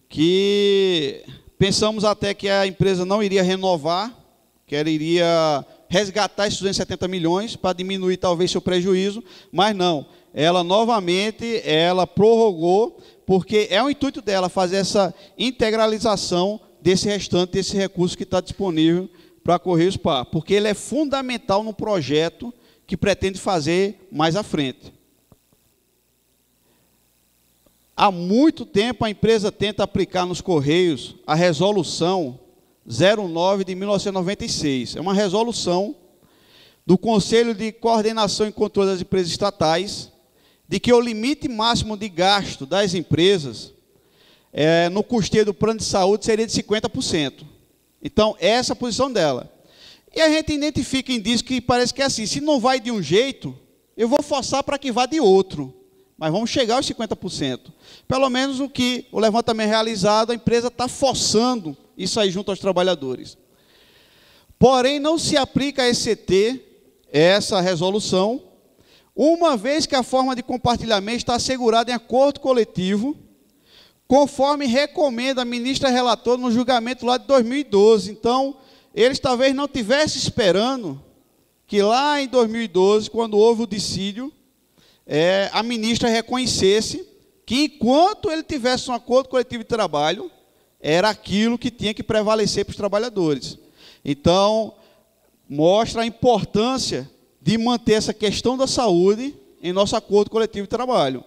que pensamos até que a empresa não iria renovar, que ela iria resgatar esses 270 milhões para diminuir talvez seu prejuízo, mas não. Ela novamente, ela prorrogou, porque é o intuito dela fazer essa integralização desse restante, desse recurso que está disponível para Correios PA, porque ele é fundamental no projeto que pretende fazer mais à frente. Há muito tempo a empresa tenta aplicar nos Correios a resolução 09 de 1996. É uma resolução do Conselho de Coordenação e Controle das Empresas Estatais, de que o limite máximo de gasto das empresas no custeio do plano de saúde seria de 50%. Então, essa é a posição dela. E a gente identifica indícios que parece que é assim, se não vai de um jeito, eu vou forçar para que vá de outro. Mas vamos chegar aos 50%. Pelo menos o que o levantamento realizado, a empresa está forçando isso aí junto aos trabalhadores. Porém, não se aplica a ECT, essa resolução, uma vez que a forma de compartilhamento está assegurada em acordo coletivo, conforme recomenda a ministra relatora no julgamento lá de 2012. Então, eles talvez não estivessem esperando que lá em 2012, quando houve o dissídio, a ministra reconhecesse que, enquanto ele tivesse um acordo coletivo de trabalho, era aquilo que tinha que prevalecer para os trabalhadores. Então, mostra a importância de manter essa questão da saúde em nosso acordo coletivo de trabalho.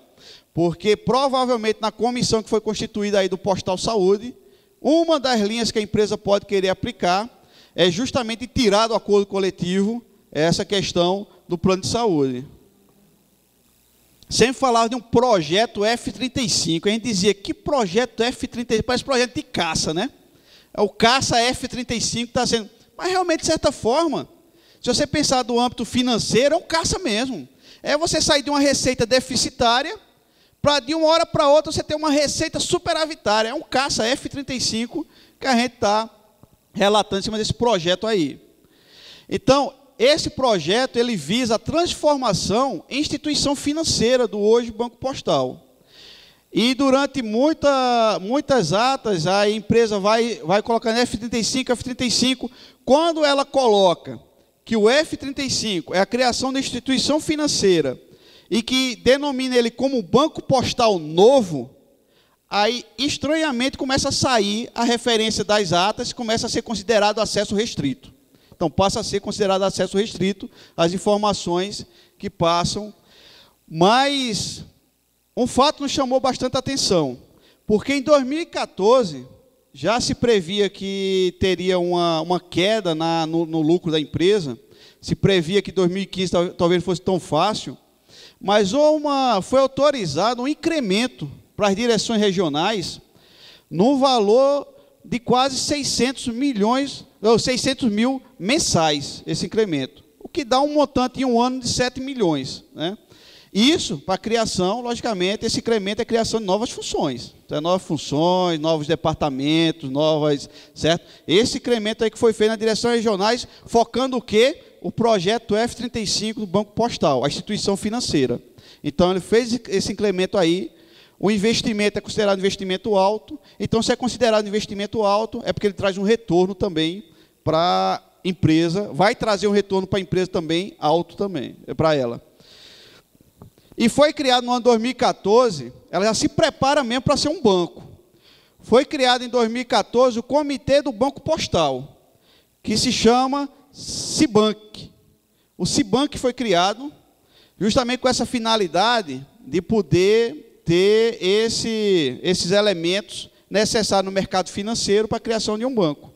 Porque, provavelmente, na comissão que foi constituída aí do Postal Saúde, uma das linhas que a empresa pode querer aplicar é justamente tirar do acordo coletivo essa questão do plano de saúde. Sempre falava de um projeto F-35. A gente dizia, que projeto F-35? Parece projeto de caça, né? É o caça F-35 está sendo... Mas, realmente, de certa forma, se você pensar do âmbito financeiro, é um caça mesmo. É você sair de uma receita deficitária para, de uma hora para outra, você ter uma receita superavitária. É um caça F-35 que a gente está relatando em cima desse projeto aí. Então, esse projeto, ele visa a transformação em instituição financeira do hoje Banco Postal. E durante muitas atas, a empresa vai colocando F-35, F-35. Quando ela coloca que o F-35 é a criação da instituição financeira e que denomina ele como Banco Postal Novo, aí, estranhamente, começa a sair a referência das atas e começa a ser considerado acesso restrito. Então, passa a ser considerado acesso restrito as informações que passam. Mas um fato nos chamou bastante atenção, porque em 2014 já se previa que teria uma queda no lucro da empresa, se previa que 2015 talvez não fosse tão fácil, mas foi autorizado um incremento para as direções regionais no valor de quase 600 mil mensais, esse incremento, o que dá um montante em um ano de 7 milhões. Né? Isso, para a criação, logicamente, esse incremento é a criação de novas funções. Então, novas funções, novos departamentos, certo? Esse incremento aí que foi feito nas direções regionais, focando o quê? O projeto F-35 do Banco Postal, a instituição financeira. Então, ele fez esse incremento aí. O investimento é considerado investimento alto. Então, se é considerado investimento alto, é porque ele traz um retorno também para a empresa. Vai trazer um retorno para a empresa também, alto também, para ela. E foi criado no ano 2014, ela já se prepara mesmo para ser um banco. Foi criado em 2014 o Comitê do Banco Postal, que se chama CIBANC. O CIBANC foi criado justamente com essa finalidade de poder ter esses elementos necessários no mercado financeiro para a criação de um banco.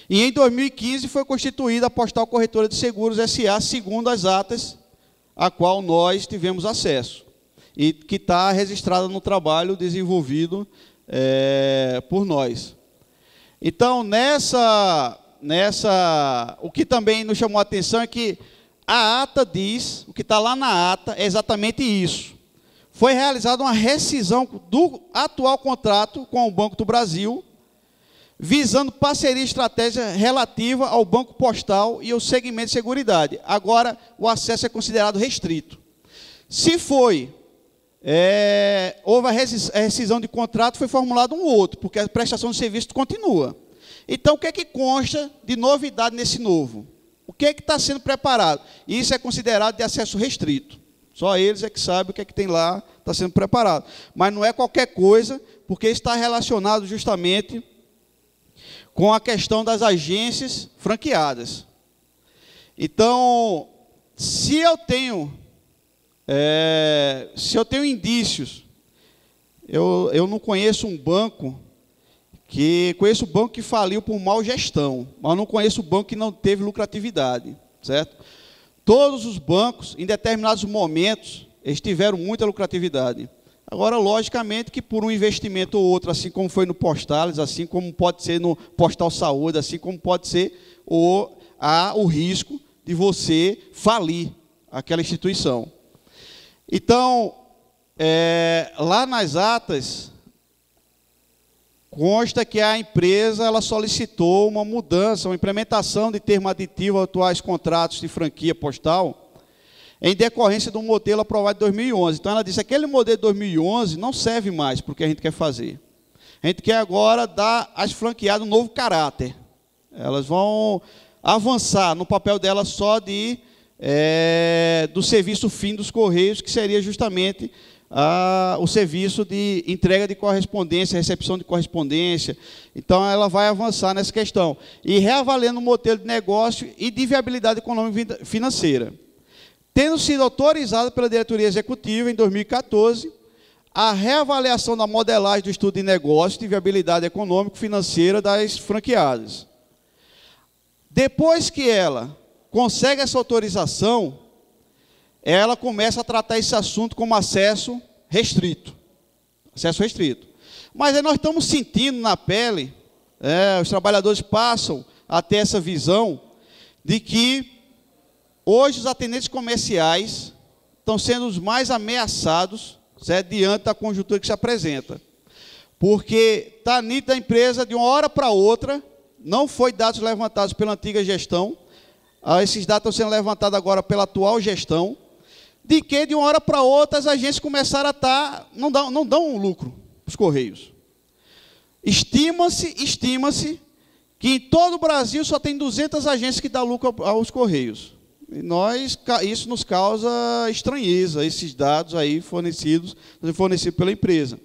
E em 2015 foi constituída a Postal Corretora de Seguros S.A., segundo as atas a qual nós tivemos acesso, e que está registrada no trabalho desenvolvido por nós. Então, o que também nos chamou a atenção é que a ata diz, o que está lá na ata é exatamente isso. Foi realizada uma rescisão do atual contrato com o Banco do Brasil, visando parceria estratégica relativa ao Banco Postal e ao segmento de seguridade. Agora, o acesso é considerado restrito. Se houve a rescisão de contrato, foi formulado um outro, porque a prestação de serviço continua. Então, o que é que consta de novidade nesse novo? O que é que está sendo preparado? Isso é considerado de acesso restrito. Só eles é que sabem o que é que tem lá, está sendo preparado. Mas não é qualquer coisa, porque está relacionado justamente com a questão das agências franqueadas. Então, se eu tenho indícios, eu não conheço um banco conheço o banco que faliu por mal gestão, mas não conheço o banco que não teve lucratividade, certo? Todos os bancos, em determinados momentos, eles tiveram muita lucratividade. Agora, logicamente, que por um investimento ou outro, assim como foi no Postales, assim como pode ser no Postal Saúde, assim como pode ser há o risco de você falir aquela instituição. Então, lá nas atas, consta que a empresa ela solicitou uma mudança, uma implementação de termo aditivo aos atuais contratos de franquia postal, em decorrência do modelo aprovado em 2011. Então, ela disse que aquele modelo de 2011 não serve mais para o que a gente quer fazer. A gente quer agora dar às franqueadas um novo caráter. Elas vão avançar no papel delas só do serviço fim dos Correios, que seria justamente o serviço de entrega de correspondência, recepção de correspondência. Então, ela vai avançar nessa questão. E reavaliando o modelo de negócio e de viabilidade econômica e financeira. Tendo sido autorizada pela diretoria executiva, em 2014, a reavaliação da modelagem do estudo de negócio de viabilidade econômico-financeira das franqueadas. Depois que ela consegue essa autorização, ela começa a tratar esse assunto como acesso restrito. Acesso restrito. Mas aí nós estamos sentindo na pele, os trabalhadores passam a ter essa visão de que hoje os atendentes comerciais estão sendo os mais ameaçados, certo, diante da conjuntura que se apresenta. Porque está nítido a empresa, de uma hora para outra, não foi dados levantados pela antiga gestão, esses dados estão sendo levantados agora pela atual gestão, de que de uma hora para outra as agências começaram a não dão lucro para os Correios. Estima-se que em todo o Brasil só tem 200 agências que dão lucro aos Correios. E isso nos causa estranheza, esses dados aí fornecidos pela empresa.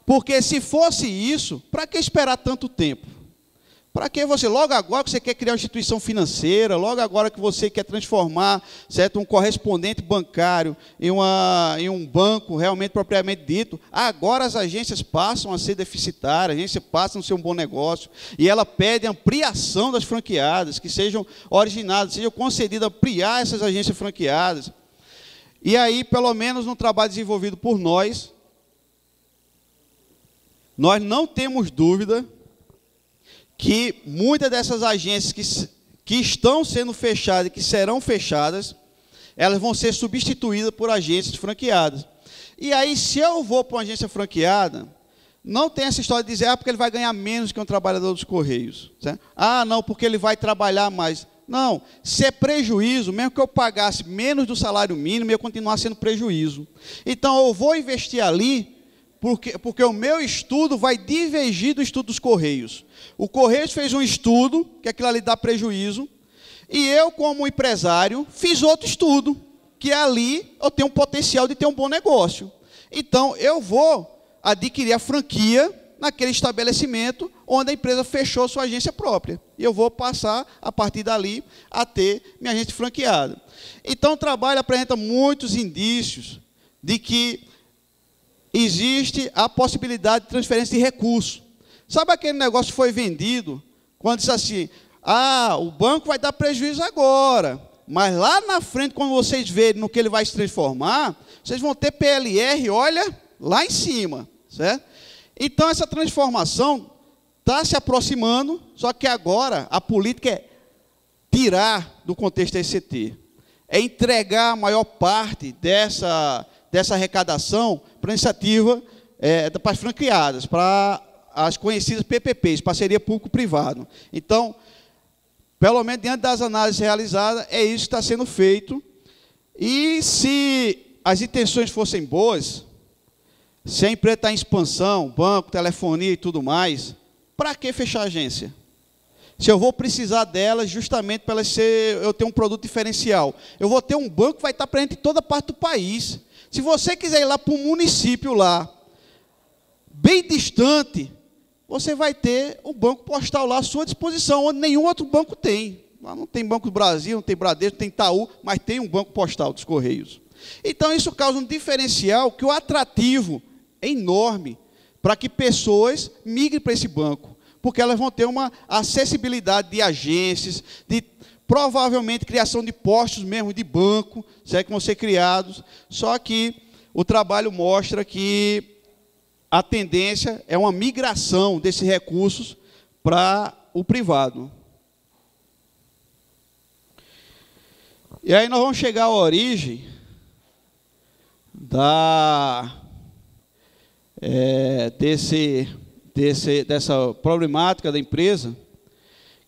Porque se fosse isso, para que esperar tanto tempo? Para que você, logo agora que você quer criar uma instituição financeira, logo agora que você quer transformar, certo, um correspondente bancário em um banco realmente propriamente dito, agora as agências passam a ser deficitárias, a agência passa a ser um bom negócio, e ela pede ampliação das franqueadas, que sejam originadas, sejam concedidas a ampliar essas agências franqueadas. E aí, pelo menos no trabalho desenvolvido por nós não temos dúvida que muitas dessas agências que estão sendo fechadas e que serão fechadas, elas vão ser substituídas por agências franqueadas. E aí, se eu vou para uma agência franqueada, não tem essa história de dizer, porque ele vai ganhar menos que um trabalhador dos Correios. Certo? Não, porque ele vai trabalhar mais. Não, se é prejuízo, mesmo que eu pagasse menos do salário mínimo, ia continuar sendo prejuízo. Então, eu vou investir ali, porque o meu estudo vai divergir do estudo dos Correios. O Correios fez um estudo, que aquilo ali dá prejuízo, e eu, como empresário, fiz outro estudo, que ali eu tenho um potencial de ter um bom negócio. Então, eu vou adquirir a franquia naquele estabelecimento onde a empresa fechou sua agência própria. E eu vou passar, a partir dali, a ter minha agência franqueada. Então, o trabalho apresenta muitos indícios de que existe a possibilidade de transferência de recursos. Sabe aquele negócio que foi vendido, quando disse assim, o banco vai dar prejuízo agora, mas lá na frente, quando vocês verem no que ele vai se transformar, vocês vão ter PLR, olha, lá em cima, certo? Então, essa transformação está se aproximando, só que agora a política é tirar do contexto da ECT, é entregar a maior parte dessa arrecadação para a iniciativa para as franqueadas, para as conhecidas PPPs, parceria público-privado. Então, pelo menos diante das análises realizadas, é isso que está sendo feito. E se as intenções fossem boas, se a empresa está em expansão, banco, telefonia e tudo mais, para que fechar a agência? Se eu vou precisar delas justamente para elas eu ter um produto diferencial. Eu vou ter um banco que vai estar presente em toda parte do país. Se você quiser ir lá para um município lá, bem distante, você vai ter o banco postal lá à sua disposição, onde nenhum outro banco tem. Lá não tem Banco do Brasil, não tem Bradesco, não tem Itaú, mas tem um banco postal dos Correios. Então, isso causa um diferencial que o atrativo é enorme para que pessoas migrem para esse banco, porque elas vão ter uma acessibilidade de agências, de provavelmente criação de postos mesmo de banco, que vão ser criados, só que o trabalho mostra que a tendência é uma migração desses recursos para o privado. E aí nós vamos chegar à origem dessa problemática da empresa,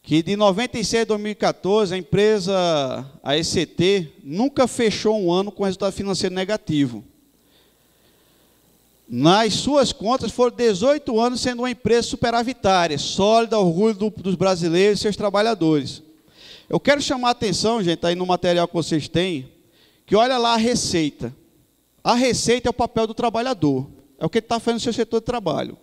que de 96 a 2014, a empresa, a ECT, nunca fechou um ano com resultado financeiro negativo. Nas suas contas, foram 18 anos sendo uma empresa superavitária, sólida, orgulho dos brasileiros e seus trabalhadores. Eu quero chamar a atenção, gente, aí no material que vocês têm, que olha lá a receita. A receita é o papel do trabalhador, é o que ele está fazendo no seu setor de trabalho.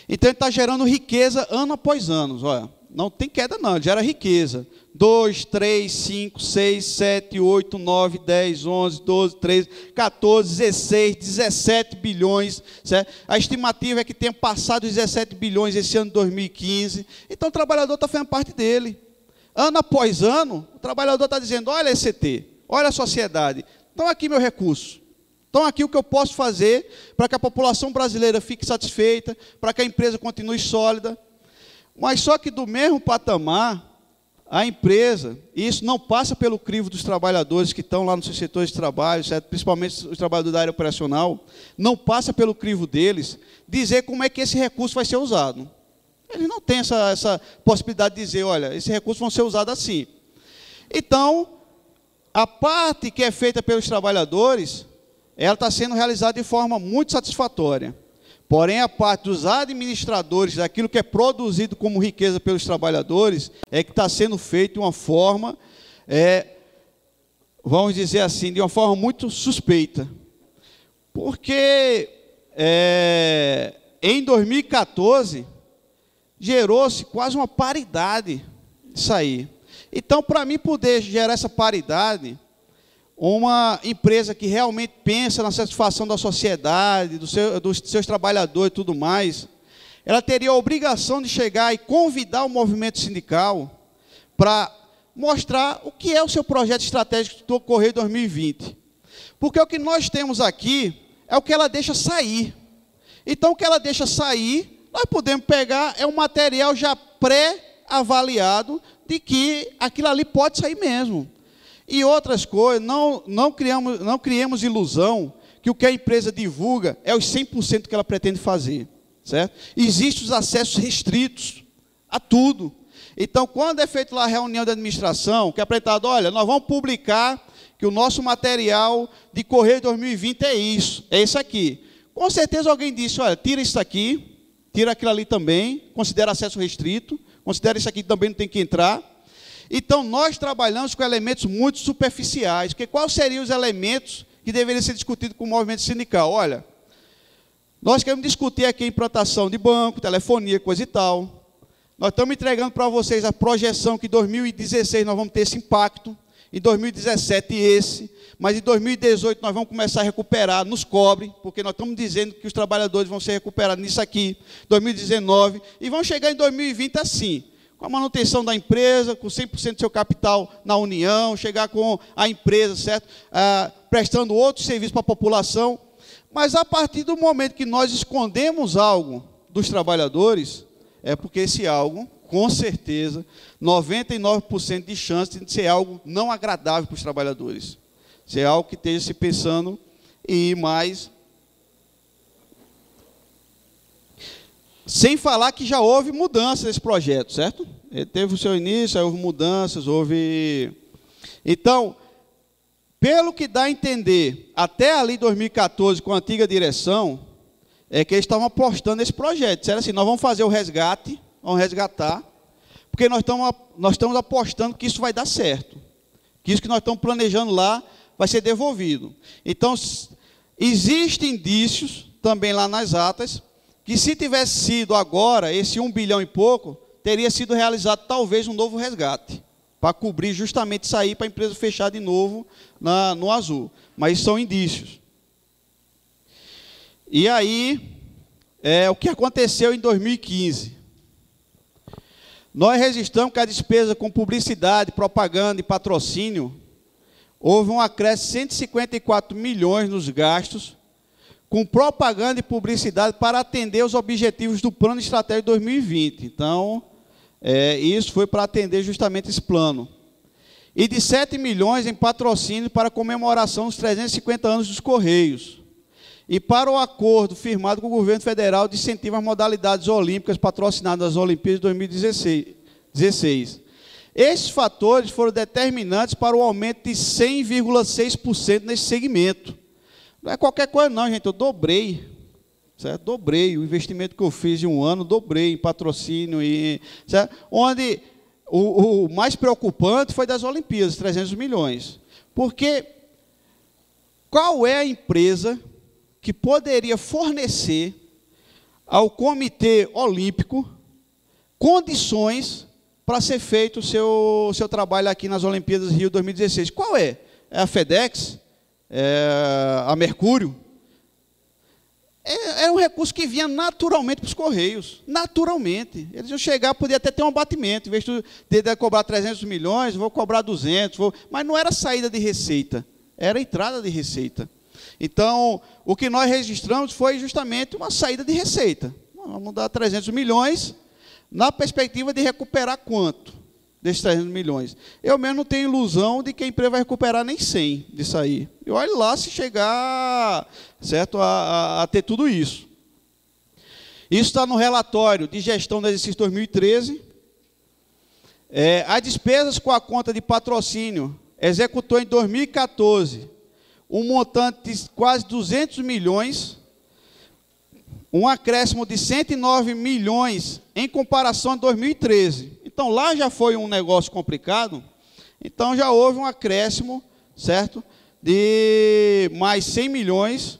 Então, ele está gerando riqueza ano após ano. Olha, não tem queda não, ele gera riqueza. 2, 3, 5, 6, 7, 8, 9, 10, 11, 12, 13, 14, 16, 17 bilhões. Certo? A estimativa é que tenha passado os 17 bilhões esse ano de 2015. Então, o trabalhador está fazendo parte dele. Ano após ano, o trabalhador está dizendo, olha a ECT, olha a sociedade, estão aqui meu recurso, estão aqui o que eu posso fazer para que a população brasileira fique satisfeita, para que a empresa continue sólida. Mas só que do mesmo patamar, a empresa, e isso não passa pelo crivo dos trabalhadores que estão lá nos seus setores de trabalho, certo? Principalmente os trabalhadores da área operacional, não passa pelo crivo deles dizer como é que esse recurso vai ser usado. Eles não têm essa possibilidade de dizer, olha, esses recursos vão ser usados assim. Então, a parte que é feita pelos trabalhadores, ela está sendo realizada de forma muito satisfatória. Porém, a parte dos administradores, daquilo que é produzido como riqueza pelos trabalhadores, é que está sendo feito de uma forma, vamos dizer assim, de uma forma muito suspeita. Porque em 2014, gerou-se quase uma paridade disso aí. Então, para mim poder gerar essa paridade, uma empresa que realmente pensa na satisfação da sociedade, dos seus trabalhadores e tudo mais, ela teria a obrigação de chegar e convidar o movimento sindical para mostrar o que é o seu projeto estratégico do Correio 2020. Porque o que nós temos aqui é o que ela deixa sair. Então, o que ela deixa sair, nós podemos pegar, é um material já pré-avaliado de que aquilo ali pode sair mesmo. E outras coisas, não criemos ilusão que o que a empresa divulga é os 100% que ela pretende fazer. Certo? Existem os acessos restritos a tudo. Então, quando é feita lá a reunião de administração, que é apresentado, olha, nós vamos publicar que o nosso material de Correio 2020 é isso, é esse aqui. Com certeza alguém disse, olha, tira isso aqui, tira aquilo ali também, considera acesso restrito, considera isso aqui também não tem que entrar. Então, nós trabalhamos com elementos muito superficiais, porque quais seriam os elementos que deveriam ser discutidos com o movimento sindical? Olha, nós queremos discutir aqui a implantação de banco, telefonia, coisa e tal. Nós estamos entregando para vocês a projeção que em 2016 nós vamos ter esse impacto, em 2017 esse, mas em 2018 nós vamos começar a recuperar nos cobre, porque nós estamos dizendo que os trabalhadores vão ser recuperados nisso aqui, 2019, e vão chegar em 2020 assim, com a manutenção da empresa, com 100% do seu capital na União, chegar com a empresa, certo? Prestando outros serviços para a população. Mas a partir do momento que nós escondemos algo dos trabalhadores, é porque esse algo, com certeza, 99% de chance de ser algo não agradável para os trabalhadores. Ser algo que esteja se pensando em ir mais. Sem falar que já houve mudança nesse projeto, certo? Ele teve o seu início, aí houve mudanças, houve... Então, pelo que dá a entender, até ali 2014, com a antiga direção, é que eles estavam apostando nesse projeto. Disseram assim, nós vamos fazer o resgate, vamos resgatar, porque nós estamos apostando que isso vai dar certo, que isso que nós estamos planejando lá vai ser devolvido. Então, existem indícios, também lá nas atas, que se tivesse sido agora, esse 1 bilhão e pouco, teria sido realizado talvez um novo resgate, para cobrir justamente isso aí, para a empresa fechar de novo no azul. Mas são indícios. E aí, o que aconteceu em 2015? Nós registramos que a despesa com publicidade, propaganda e patrocínio, houve um acréscimo de 154 milhões nos gastos, com propaganda e publicidade para atender os objetivos do Plano Estratégico 2020. Então, isso foi para atender justamente esse plano. E de 7 milhões em patrocínio para a comemoração dos 350 anos dos Correios. E para o acordo firmado com o governo federal de incentivo às modalidades olímpicas patrocinadas nas Olimpíadas de 2016. Esses fatores foram determinantes para o aumento de 100,6% nesse segmento. Não é qualquer coisa não, gente, eu dobrei. Certo? Dobrei o investimento que eu fiz de um ano, dobrei em patrocínio. Certo? Onde o mais preocupante foi das Olimpíadas, 300 milhões. Porque qual é a empresa que poderia fornecer ao Comitê Olímpico condições para ser feito o seu trabalho aqui nas Olimpíadas Rio 2016? Qual é? É a FedEx? É a Mercúrio? É um recurso que vinha naturalmente para os Correios. Naturalmente. Eles iam chegar, podia até ter um abatimento. Em vez de cobrar 300 milhões, vou cobrar 200. Mas não era saída de receita, era entrada de receita. Então, o que nós registramos foi justamente uma saída de receita. Vamos dar 300 milhões, na perspectiva de recuperar quanto desses 300 milhões? Eu mesmo não tenho ilusão de que a empresa vai recuperar nem 100 disso aí. E olha lá se chegar, certo, a ter tudo isso. Isso está no relatório de gestão do exercício 2013. As despesas com a conta de patrocínio executou em 2014 um montante de quase 200 milhões, um acréscimo de 109 milhões em comparação a 2013. Então, lá já foi um negócio complicado, então já houve um acréscimo, certo, de mais 100 milhões,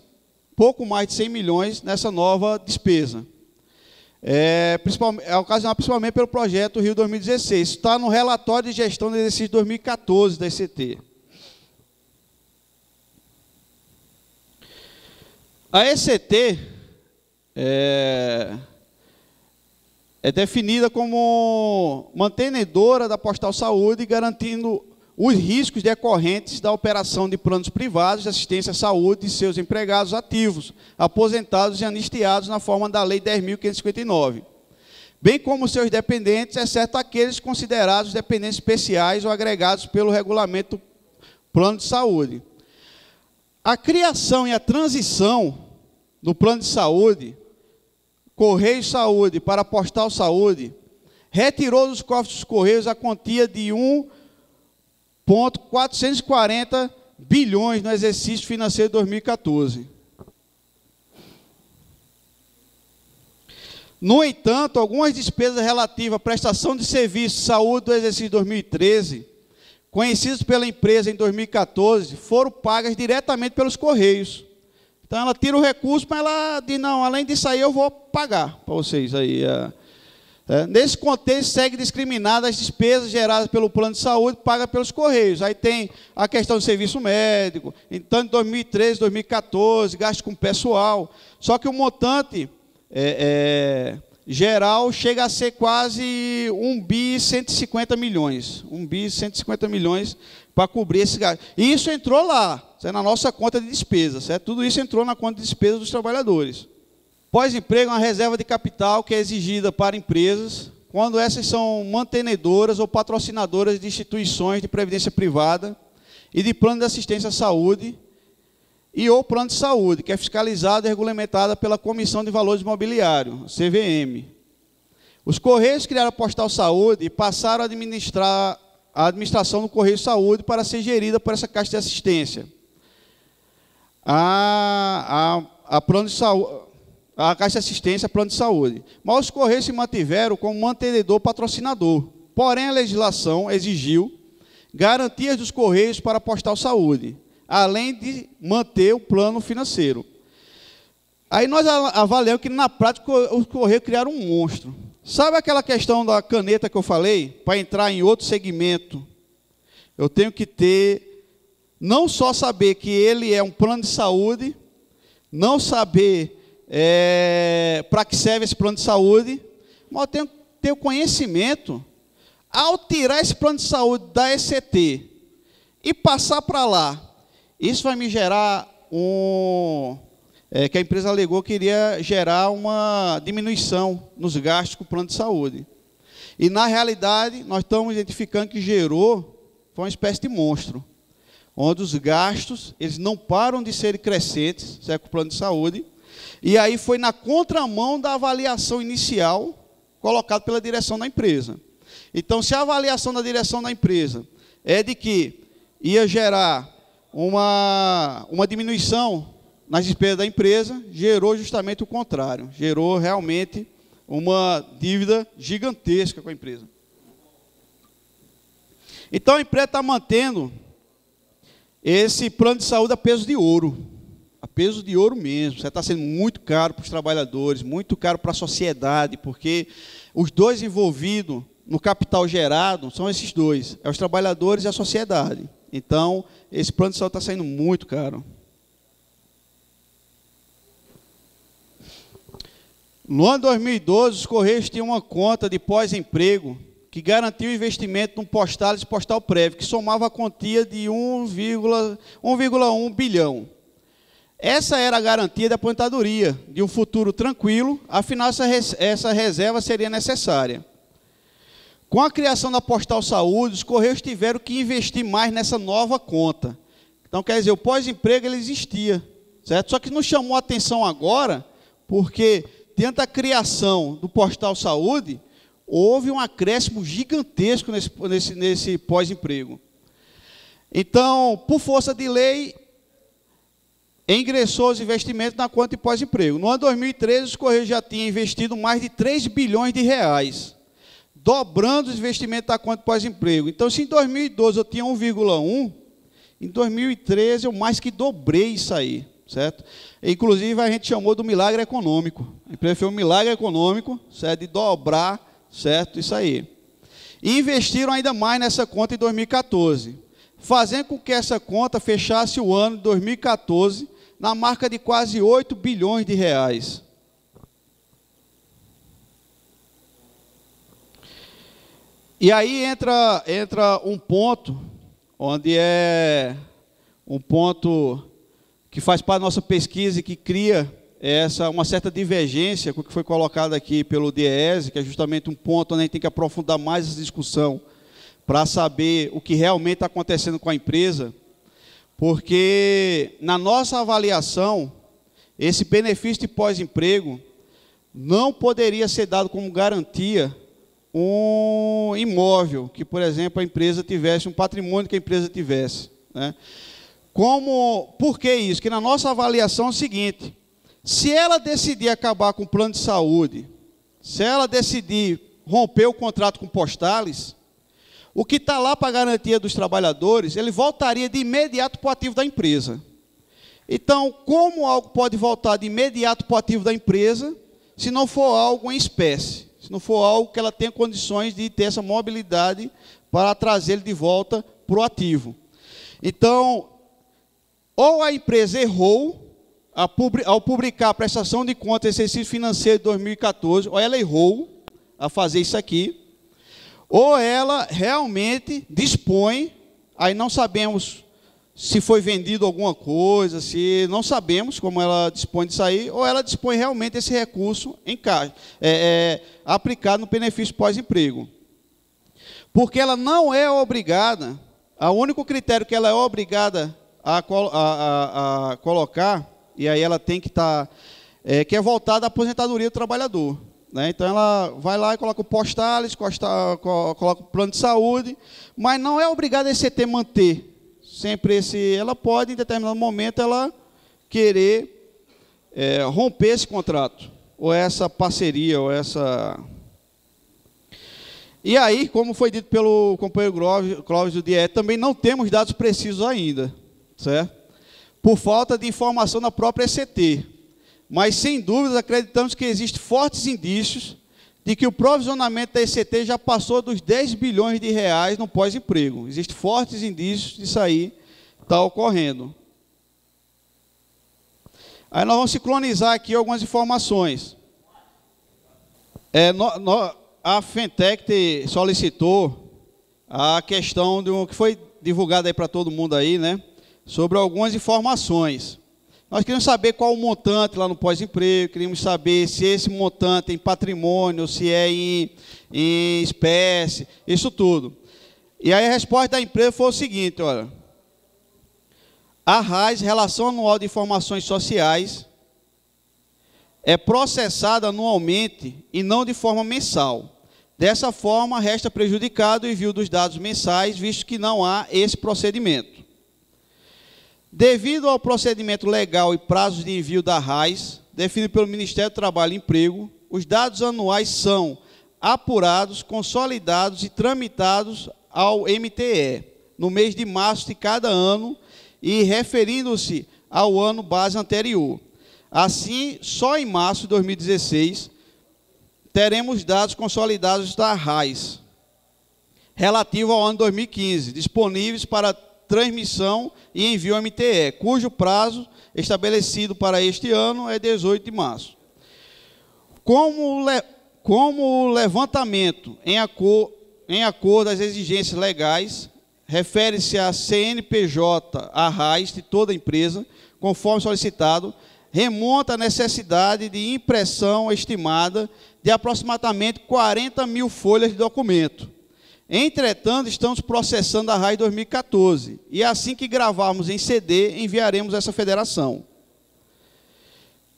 pouco mais de 100 milhões nessa nova despesa. Ocasionado principalmente pelo projeto Rio 2016. Isso está no relatório de gestão do exercício 2014 da ECT. A ECT é definida como mantenedora da Postal Saúde, garantindo os riscos decorrentes da operação de planos privados de assistência à saúde de seus empregados ativos, aposentados e anistiados na forma da Lei 10.559, bem como seus dependentes, exceto aqueles considerados dependentes especiais ou agregados pelo regulamento Plano de Saúde. A criação e a transição do Plano de Saúde, Correio Saúde para Postal Saúde, retirou dos cofres dos Correios a quantia de 1,440 bilhões no exercício financeiro de 2014. No entanto, algumas despesas relativas à prestação de serviços de saúde do exercício 2013, conhecidas pela empresa em 2014, foram pagas diretamente pelos Correios. Então, ela tira o recurso, mas ela diz, não, além disso aí, eu vou pagar para vocês. Aí, nesse contexto, segue discriminadas as despesas geradas pelo plano de saúde, paga pelos Correios. Aí tem a questão do serviço médico, então, em 2013, 2014, gasto com pessoal. Só que o montante geral chega a ser quase 1.150 milhões. 1.150 milhões para cobrir esse gasto. E isso entrou lá, na nossa conta de despesas. Certo? Tudo isso entrou na conta de despesas dos trabalhadores. Pós-emprego é uma reserva de capital que é exigida para empresas quando essas são mantenedoras ou patrocinadoras de instituições de previdência privada e de plano de assistência à saúde e ou plano de saúde, que é fiscalizada e regulamentada pela Comissão de Valores Imobiliários, CVM. Os Correios criaram a Postal Saúde e passaram a administrar a administração do Correio Saúde para ser gerida por essa Caixa de Assistência. A Caixa de Assistência, Plano de Saúde. Mas os Correios se mantiveram como mantenedor patrocinador. Porém, a legislação exigiu garantias dos Correios para a Postal Saúde, além de manter o plano financeiro. Aí nós avaliamos que, na prática, os Correios criaram um monstro. Sabe aquela questão da caneta que eu falei? Para entrar em outro segmento, eu tenho que ter, não só saber que ele é um plano de saúde, não saber para que serve esse plano de saúde, mas eu tenho que ter o conhecimento, ao tirar esse plano de saúde da ECT e passar para lá, isso vai me gerar que a empresa alegou que iria gerar uma diminuição nos gastos com o plano de saúde. E, na realidade, nós estamos identificando que foi uma espécie de monstro, onde os gastos eles não param de serem crescentes, certo, com o plano de saúde, e aí foi na contramão da avaliação inicial colocada pela direção da empresa. Então, se a avaliação da direção da empresa é de que ia gerar uma diminuição nas despesas da empresa, gerou justamente o contrário, gerou realmente uma dívida gigantesca com a empresa. Então, a empresa está mantendo esse plano de saúde a peso de ouro mesmo. Isso está sendo muito caro para os trabalhadores, muito caro para a sociedade, porque os dois envolvidos no capital gerado são esses dois, os trabalhadores e a sociedade. Então, esse plano de saúde está saindo muito caro. No ano 2012, os Correios tinham uma conta de pós-emprego que garantia o investimento num Postales e Postal Prévio, que somava a quantia de 1,1 bilhão. Essa era a garantia da aposentadoria, de um futuro tranquilo, afinal essa reserva seria necessária. Com a criação da Postal Saúde, os Correios tiveram que investir mais nessa nova conta. Então, quer dizer, o pós-emprego ele existia, certo? Só que nos chamou a atenção agora, porque diante da criação do Postal Saúde, houve um acréscimo gigantesco nesse pós-emprego. Então, por força de lei, ingressou os investimentos na conta de pós-emprego. No ano 2013, os Correios já tinham investido mais de 3 bilhões de reais, dobrando os investimentos da conta de pós-emprego. Então, se em 2012 eu tinha 1,1, em 2013 eu mais que dobrei isso aí, certo? Inclusive, a gente chamou do milagre econômico. A empresa fez um milagre econômico, certo? De dobrar, certo? Isso aí. E investiram ainda mais nessa conta em 2014, fazendo com que essa conta fechasse o ano de 2014 na marca de quase 8 bilhões de reais. E aí entra um ponto, onde é um ponto que faz parte da nossa pesquisa e que cria uma certa divergência com o que foi colocado aqui pelo DIEESE, que é justamente um ponto onde a gente tem que aprofundar mais essa discussão para saber o que realmente está acontecendo com a empresa, porque na nossa avaliação, esse benefício de pós-emprego não poderia ser dado como garantia um imóvel que, por exemplo, a empresa tivesse, um patrimônio que a empresa tivesse, né? Por que isso? Que na nossa avaliação é o seguinte: se ela decidir acabar com o plano de saúde, se ela decidir romper o contrato com Postales, o que está lá para a garantia dos trabalhadores, ele voltaria de imediato para o ativo da empresa. Então, como algo pode voltar de imediato para o ativo da empresa, se não for algo em espécie, se não for algo que ela tenha condições de ter essa mobilidade para trazer ele de volta para o ativo? Então, ou a empresa errou ao publicar a prestação de conta exercício financeiro de 2014, ou ela errou a fazer isso aqui, ou ela realmente dispõe, aí não sabemos se foi vendido alguma coisa, se não sabemos como ela dispõe disso aí, ou ela dispõe realmente esse recurso em caixa, aplicado no benefício pós-emprego. Porque ela não é obrigada, o único critério que ela é obrigada a colocar, e aí ela tem que estar, que é voltada à aposentadoria do trabalhador. Né? Então, ela vai lá e coloca o Postales, coloca o plano de saúde, mas não é obrigada a ECT manter sempre esse. Ela pode, em determinado momento, ela querer romper esse contrato, ou essa parceria, ou essa. E aí, como foi dito pelo companheiro Clóvis do DIE, também não temos dados precisos ainda, certo? Por falta de informação da própria ECT. Mas, sem dúvidas, acreditamos que existem fortes indícios de que o provisionamento da ECT já passou dos 10 bilhões de reais no pós-emprego. Existem fortes indícios disso aí está ocorrendo. Aí nós vamos sincronizar aqui algumas informações. A Fintech solicitou a questão do que foi divulgado aí para todo mundo aí, né? Sobre algumas informações. Nós queríamos saber qual o montante lá no pós-emprego, queríamos saber se esse montante é em patrimônio, se é em espécie, isso tudo. E aí a resposta da empresa foi o seguinte, olha. A RAIS, Relação Anual de Informações Sociais, é processada anualmente e não de forma mensal. Dessa forma, resta prejudicado o envio dos dados mensais, visto que não há esse procedimento. Devido ao procedimento legal e prazos de envio da RAIS, definido pelo Ministério do Trabalho e Emprego, os dados anuais são apurados, consolidados e tramitados ao MTE, no mês de março de cada ano e referindo-se ao ano base anterior. Assim, só em março de 2016, teremos dados consolidados da RAIS, relativo ao ano 2015, disponíveis para transmissão e envio ao MTE, cujo prazo estabelecido para este ano é 18 de março. Como o levantamento em acordo às exigências legais, refere-se a CNPJ, a RAIS de toda a empresa, conforme solicitado, remonta à necessidade de impressão estimada de aproximadamente 40 mil folhas de documento. Entretanto, estamos processando a RAIS 2014, e assim que gravarmos em CD, enviaremos essa federação.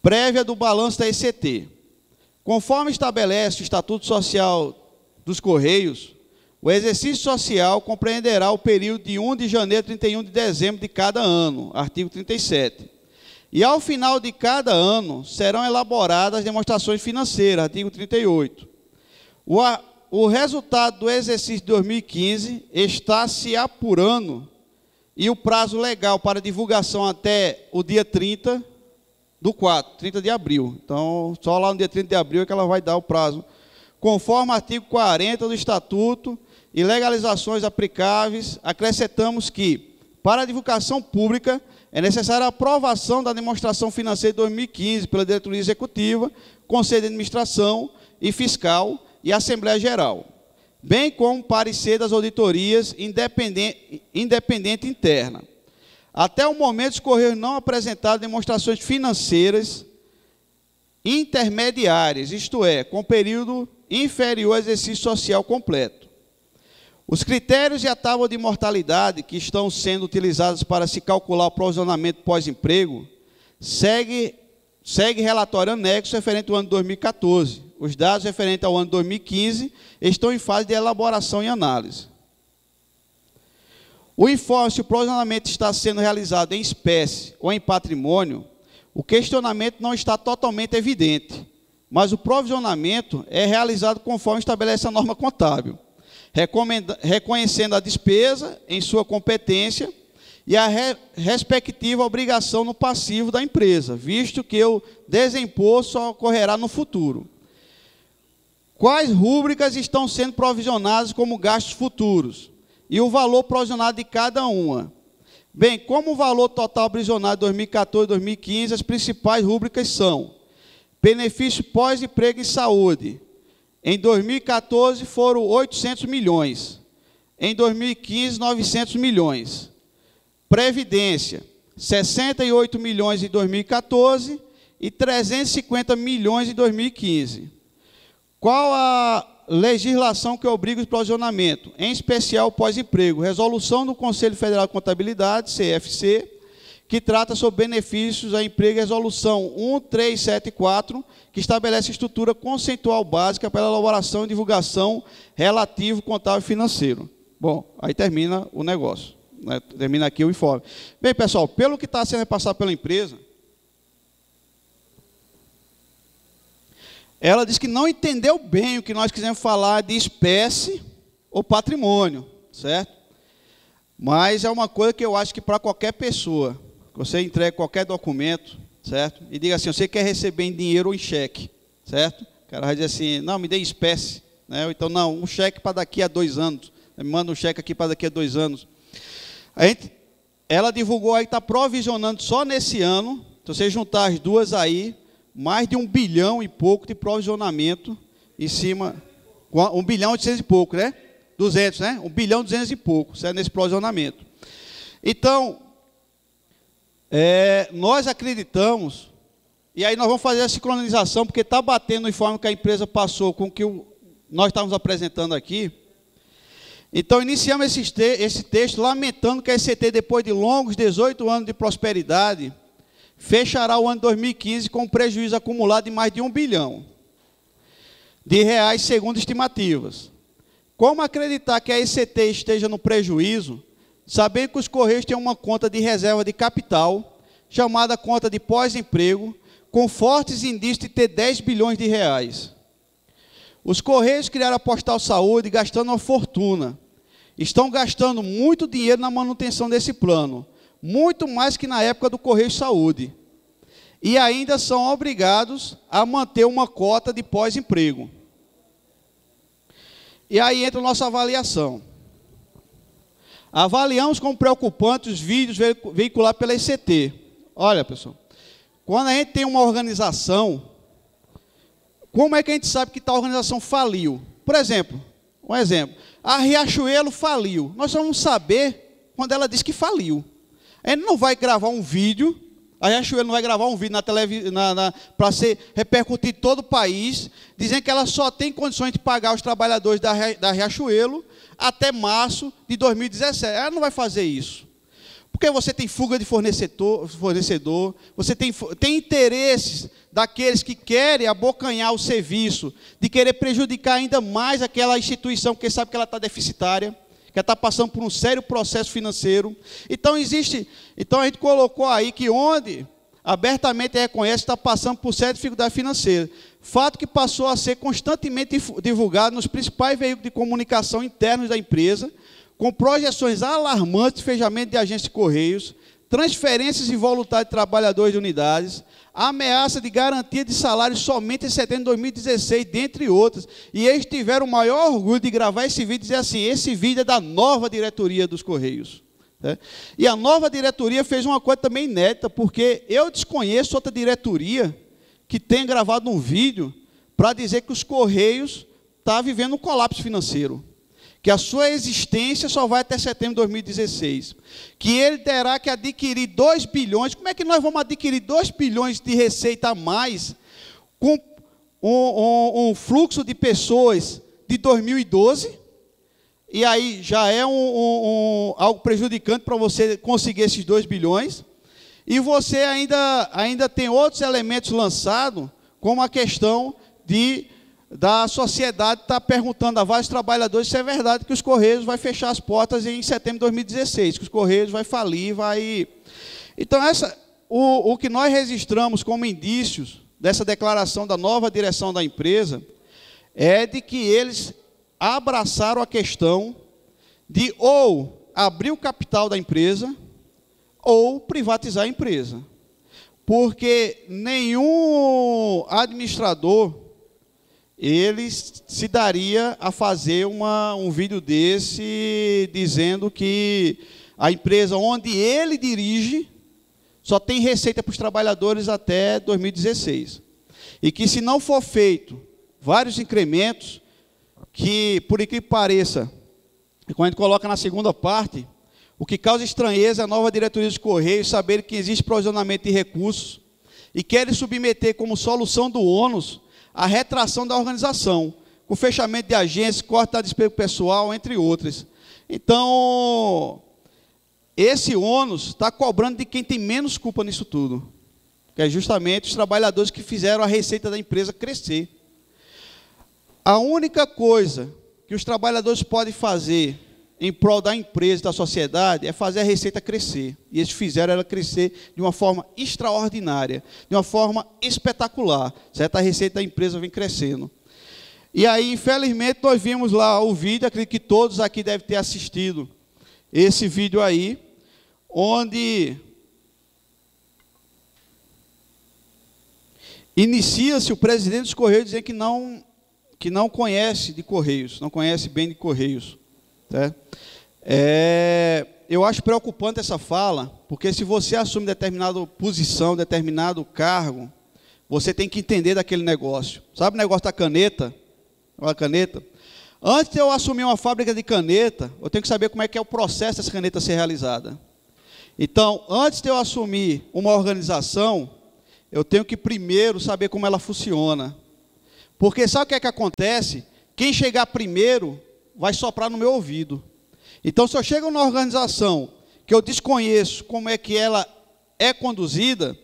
Prévia do balanço da ECT. Conforme estabelece o Estatuto Social dos Correios, o exercício social compreenderá o período de 1 de janeiro a 31 de dezembro de cada ano, artigo 37. E ao final de cada ano serão elaboradas demonstrações financeiras, artigo 38. O resultado do exercício de 2015 está se apurando e o prazo legal para divulgação até o dia 30 de abril. Então, só lá no dia 30 de abril é que ela vai dar o prazo. Conforme o artigo 40 do Estatuto e legalizações aplicáveis, acrescentamos que, para a divulgação pública, é necessária a aprovação da demonstração financeira de 2015 pela diretoria executiva, Conselho de Administração e Fiscal e Assembleia Geral, bem como parecer das auditorias independente interna. Até o momento, os Correios não apresentaram demonstrações financeiras intermediárias, isto é, com período inferior ao exercício social completo. Os critérios e a tábua de mortalidade que estão sendo utilizados para se calcular o provisionamento pós-emprego segue relatório anexo referente ao ano 2014. Os dados referentes ao ano 2015 estão em fase de elaboração e análise. O informe se o provisionamento está sendo realizado em espécie ou em patrimônio, o questionamento não está totalmente evidente, mas o provisionamento é realizado conforme estabelece a norma contábil, reconhecendo a despesa em sua competência e a respectiva obrigação no passivo da empresa, visto que o desembolso só ocorrerá no futuro. Quais rúbricas estão sendo provisionadas como gastos futuros? E o valor provisionado de cada uma? Bem, como o valor total provisionado de 2014 e 2015, as principais rúbricas são: benefício pós-emprego em saúde. Em 2014 foram 800 milhões. Em 2015, 900 milhões. Previdência, 68 milhões em 2014 e 350 milhões em 2015. Qual a legislação que obriga o provisionamento? Em especial o pós-emprego. Resolução do Conselho Federal de Contabilidade, CFC, que trata sobre benefícios a emprego, resolução 1374, que estabelece estrutura conceitual básica para a elaboração e divulgação relativo contábil e financeiro. Bom, aí termina o negócio, né? Termina aqui o informe. Bem, pessoal, pelo que está sendo repassado pela empresa, ela diz que não entendeu bem o que nós quisemos falar de espécie ou patrimônio, certo? Mas é uma coisa que eu acho que para qualquer pessoa, você entrega qualquer documento, certo? E diga assim, você quer receber em dinheiro ou em cheque, certo? O cara vai dizer assim, não, me dê em espécie, né? Ou então, não, um cheque para daqui a 2 anos, me manda um cheque aqui para daqui a 2 anos. Ela divulgou aí, está provisionando só nesse ano, se você juntar as duas aí, mais de 1 bilhão e pouco de provisionamento em cima, 1 bilhão e 800 e pouco, né? 200, né? 1 bilhão e 200 e pouco, certo? Nesse provisionamento. Então, nós acreditamos, e aí nós vamos fazer a sincronização, porque está batendo o informe que a empresa passou com o que nós estávamos apresentando aqui. Então, iniciamos esse texto lamentando que a ECT, depois de longos 18 anos de prosperidade, fechará o ano 2015 com um prejuízo acumulado de mais de 1 bilhão de reais, segundo estimativas. Como acreditar que a ECT esteja no prejuízo, sabendo que os Correios têm uma conta de reserva de capital, chamada conta de pós-emprego, com fortes indícios de ter 10 bilhões de reais. Os Correios criaram a Postal Saúde gastando uma fortuna. Estão gastando muito dinheiro na manutenção desse plano, muito mais que na época do Correio Saúde. E ainda são obrigados a manter uma cota de pós-emprego. E aí entra a nossa avaliação. Avaliamos como preocupantes os vídeos veiculados pela ECT. Olha, pessoal, quando a gente tem uma organização, como é que a gente sabe que tal organização faliu? Por exemplo, um exemplo, a Riachuelo faliu. Nós só vamos saber quando ela diz que faliu. A gente não vai gravar um vídeo, a Riachuelo não vai gravar um vídeo na televisão para ser repercutir todo o país, dizendo que ela só tem condições de pagar os trabalhadores da Riachuelo até março de 2017. Ela não vai fazer isso. Porque você tem fuga de fornecedor, você tem interesses daqueles que querem abocanhar o serviço, de querer prejudicar ainda mais aquela instituição, porque sabe que ela está deficitária, que ela está passando por um sério processo financeiro. Então, a gente colocou aí que onde abertamente reconhece está passando por séria dificuldade financeira. Fato que passou a ser constantemente divulgado nos principais veículos de comunicação internos da empresa, com projeções alarmantes de fechamento de agências de Correios, transferências involuntárias de trabalhadores de unidades, ameaça de garantia de salários somente em setembro de 2016, dentre outras. E eles tiveram o maior orgulho de gravar esse vídeo e dizer assim, esse vídeo é da nova diretoria dos Correios. E a nova diretoria fez uma coisa também inédita, porque eu desconheço outra diretoria que tenha gravado um vídeo para dizer que os Correios estão vivendo um colapso financeiro, que a sua existência só vai até setembro de 2016, que ele terá que adquirir 2 bilhões, como é que nós vamos adquirir 2 bilhões de receita a mais, com um fluxo de pessoas de 2012, e aí já é algo prejudicante para você conseguir esses 2 bilhões, e você ainda tem outros elementos lançados, como a questão da sociedade está perguntando a vários trabalhadores se é verdade que os Correios vai fechar as portas em setembro de 2016, que os Correios vai falir, vai... Então, o que nós registramos como indícios dessa declaração da nova direção da empresa é de que eles abraçaram a questão de ou abrir o capital da empresa ou privatizar a empresa. Porque nenhum administrador ele se daria a fazer um vídeo desse dizendo que a empresa onde ele dirige só tem receita para os trabalhadores até 2016. E que se não for feito vários incrementos, que por que pareça, quando a gente coloca na segunda parte, o que causa estranheza é a nova diretoria dos Correios saber que existe provisionamento de recursos e querem submeter como solução do ônus a retração da organização, com fechamento de agências, corte da despesa pessoal, entre outras. Então, esse ônus está cobrando de quem tem menos culpa nisso tudo, que é justamente os trabalhadores que fizeram a receita da empresa crescer. A única coisa que os trabalhadores podem fazer em prol da empresa e da sociedade é fazer a receita crescer. E eles fizeram ela crescer de uma forma extraordinária, de uma forma espetacular. Certo? A receita da empresa vem crescendo. E aí, infelizmente, nós vimos lá o vídeo, acredito que todos aqui devem ter assistido esse vídeo aí, onde inicia-se o presidente dos Correios dizendo que não conhece de Correios, não conhece bem de Correios. Tá? Eu acho preocupante essa fala, porque se você assume determinada posição, determinado cargo, você tem que entender daquele negócio. Sabe o negócio da caneta? A caneta? Antes de eu assumir uma fábrica de caneta, eu tenho que saber como é que é o processo dessa caneta ser realizada. Então, antes de eu assumir uma organização, eu tenho que primeiro saber como ela funciona. Porque sabe o que é que acontece? Quem chegar primeiro vai soprar no meu ouvido. Então, se eu chego numa organização que eu desconheço como é que ela é conduzida,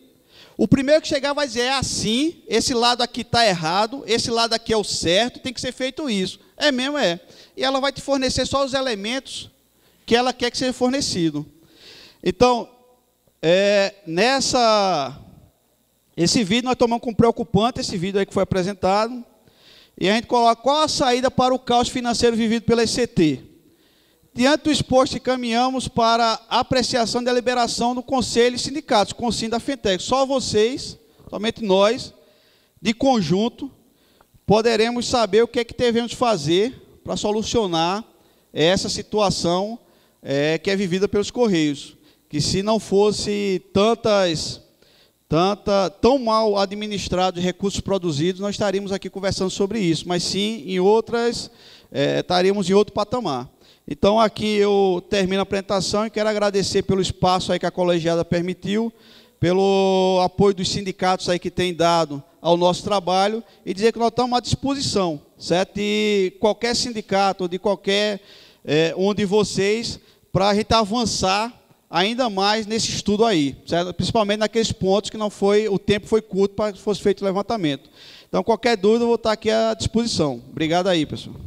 o primeiro que chegar vai dizer, é assim, esse lado aqui está errado, esse lado aqui é o certo, tem que ser feito isso. É mesmo, é. E ela vai te fornecer só os elementos que ela quer que seja fornecido. Então, esse vídeo nós tomamos como preocupante, esse vídeo aí que foi apresentado, e a gente coloca qual a saída para o caos financeiro vivido pela ECT. Diante do exposto, caminhamos para a apreciação da deliberação do Conselho e Sindicatos, Consim da Fentec. Só vocês, somente nós, de conjunto, poderemos saber o que é que devemos fazer para solucionar essa situação que é vivida pelos Correios. Que se não fosse tão mal administrados recursos produzidos, nós estaríamos aqui conversando sobre isso, mas sim em outras, estaríamos em outro patamar. Então, aqui eu termino a apresentação e quero agradecer pelo espaço aí que a colegiada permitiu, pelo apoio dos sindicatos aí que têm dado ao nosso trabalho e dizer que nós estamos à disposição, certo? De qualquer sindicato, de qualquer um de vocês, para a gente avançar ainda mais nesse estudo aí, certo? Principalmente naqueles pontos que o tempo foi curto para que fosse feito o levantamento. Então, qualquer dúvida, eu vou estar aqui à disposição. Obrigado aí, pessoal.